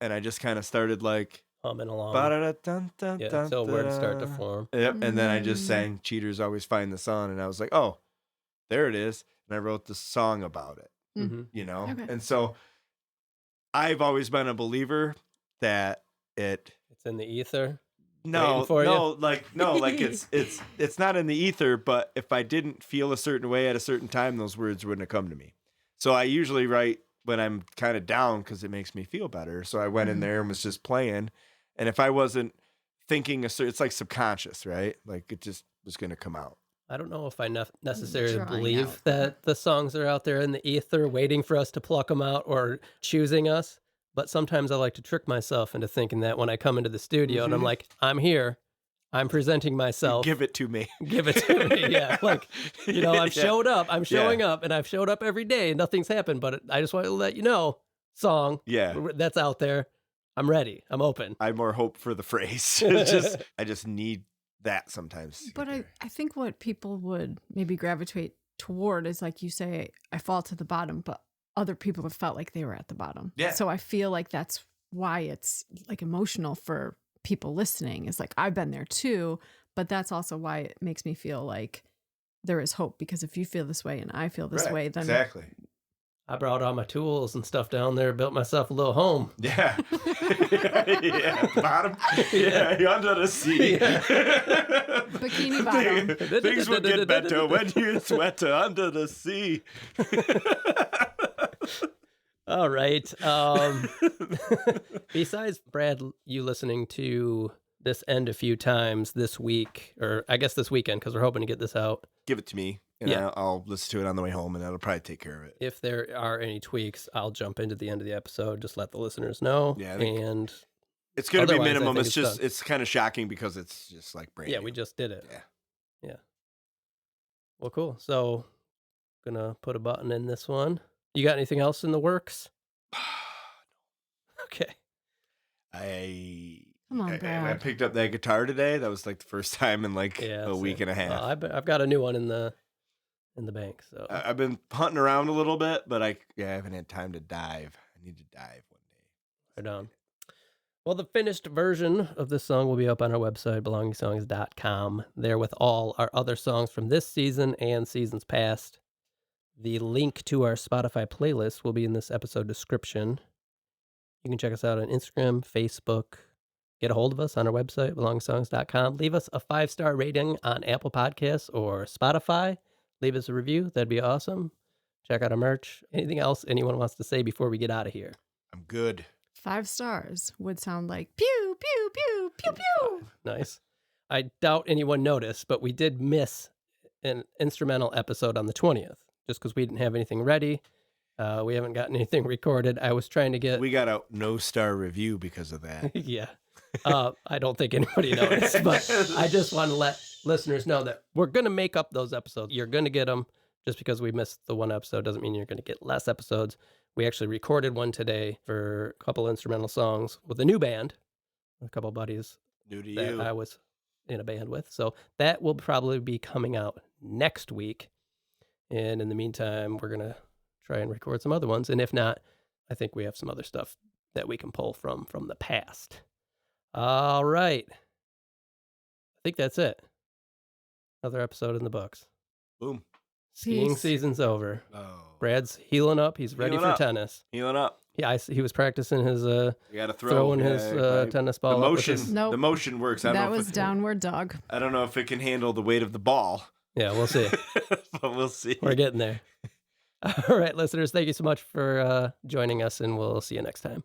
and I just kind of started like humming along. Yeah, So words start to form. Yep, and then I just sang "Cheaters Always Find the Sun," and I was like, "Oh, there it is," and I wrote the song about it. Mm-hmm. You know, Okay. and so I've always been a believer that It's in the ether. no, Waiting for like it's not in the ether, but if I didn't feel a certain way at a certain time, those words wouldn't have come to me. So I usually write when I'm kind of down because it makes me feel better. So I went in there and was just playing, and if I wasn't thinking it's like subconscious, right? Like it just was going to come out. I don't know if I necessarily Drawing believe out. that the songs are out there in the ether waiting for us to pluck them out or choosing us. But sometimes I like to trick myself into thinking that when I come into the studio and I'm like, I'm here, I'm presenting myself. Give it to me. Give it to me. Yeah. Like, you know, I've Yeah. showed up. I'm showing up and I've showed up every day and nothing's happened. But I just want to let you know, song Yeah. that's out there. I'm ready. I'm open. I more hope for the phrase. I just need that sometimes. to But get I, there. I think what people would maybe gravitate toward is like you say, I fall to the bottom, but other people have felt like they were at the bottom. Yeah. So I feel like that's why it's like emotional for people listening. Is like, I've been there too, but that's also why it makes me feel like there is hope, because if you feel this way and I feel this Right, way, then exactly. I brought all my tools and stuff down there, built myself a little home. Yeah. Yeah. Bottom. Yeah. Under the sea. Bikini bottom. Things will get better when you're sweater under the sea. All right. Besides Brad, you listening to this end a few times this week, or I guess this weekend, because we're hoping to get this out. Give it to me, and Yeah. I'll listen to it on the way home, and that'll probably take care of it. If there are any tweaks, I'll jump into the end of the episode. Just let the listeners know. Yeah, I think- And It's going to be Otherwise, I minimum. think It's it's just, done. it's kind of shocking because it's just like brand yeah, new. we just did it. Yeah. Yeah. Well, cool. So, gonna put a button in this one. You got anything else in the works? Okay. Come on, I Brad. picked up that guitar today. That was like the first time in like Yeah. a week and a half. I've got a new one in the bank. So I've been hunting around a little bit, but I haven't had time to dive. I need to dive one day. right on. Well, the finished version of this song will be up on our website, belongingsongs.com, there with all our other songs from this season and seasons past. The link to our Spotify playlist will be in this episode description. You can check us out on Instagram, Facebook. Get a hold of us on our website, belongingsongs.com. Leave us a 5-star rating on Apple Podcasts or Spotify. Leave us a review. That'd be awesome. Check out our merch. Anything else anyone wants to say before we get out of here? I'm good. 5 stars would sound like pew, pew, pew, pew, pew. Nice. I doubt anyone noticed, but we did miss an instrumental episode on the 20th just because we didn't have anything ready. We haven't gotten anything recorded. I was trying to get... We got a no-star review because of that. yeah. I don't think anybody noticed, but I just want to let listeners know that we're going to make up those episodes. You're going to get them. Just because we missed the one episode doesn't mean you're going to get less episodes. We actually recorded one today for a couple instrumental songs with a new band, a couple buddies New to that you. I was in a band with. So that will probably be coming out next week. And in the meantime, we're going to try and record some other ones. And if not, I think we have some other stuff that we can pull from the past. All right. I think that's it. Another episode in the books. Boom. Skiing Peace. season's over. Oh. Brad's healing up. He's ready Healing for up. tennis. Healing up. Yeah, he was practicing his We got to throw. throwing his right. tennis The ball. up with motion. his- Nope. The motion works. I don't That know if was it- downward dog. I don't know if it can handle the weight of the ball, Yeah, we'll see. but we'll see. We're getting there. All right, listeners, thank you so much for joining us, and we'll see you next time.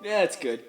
Yeah, it's good.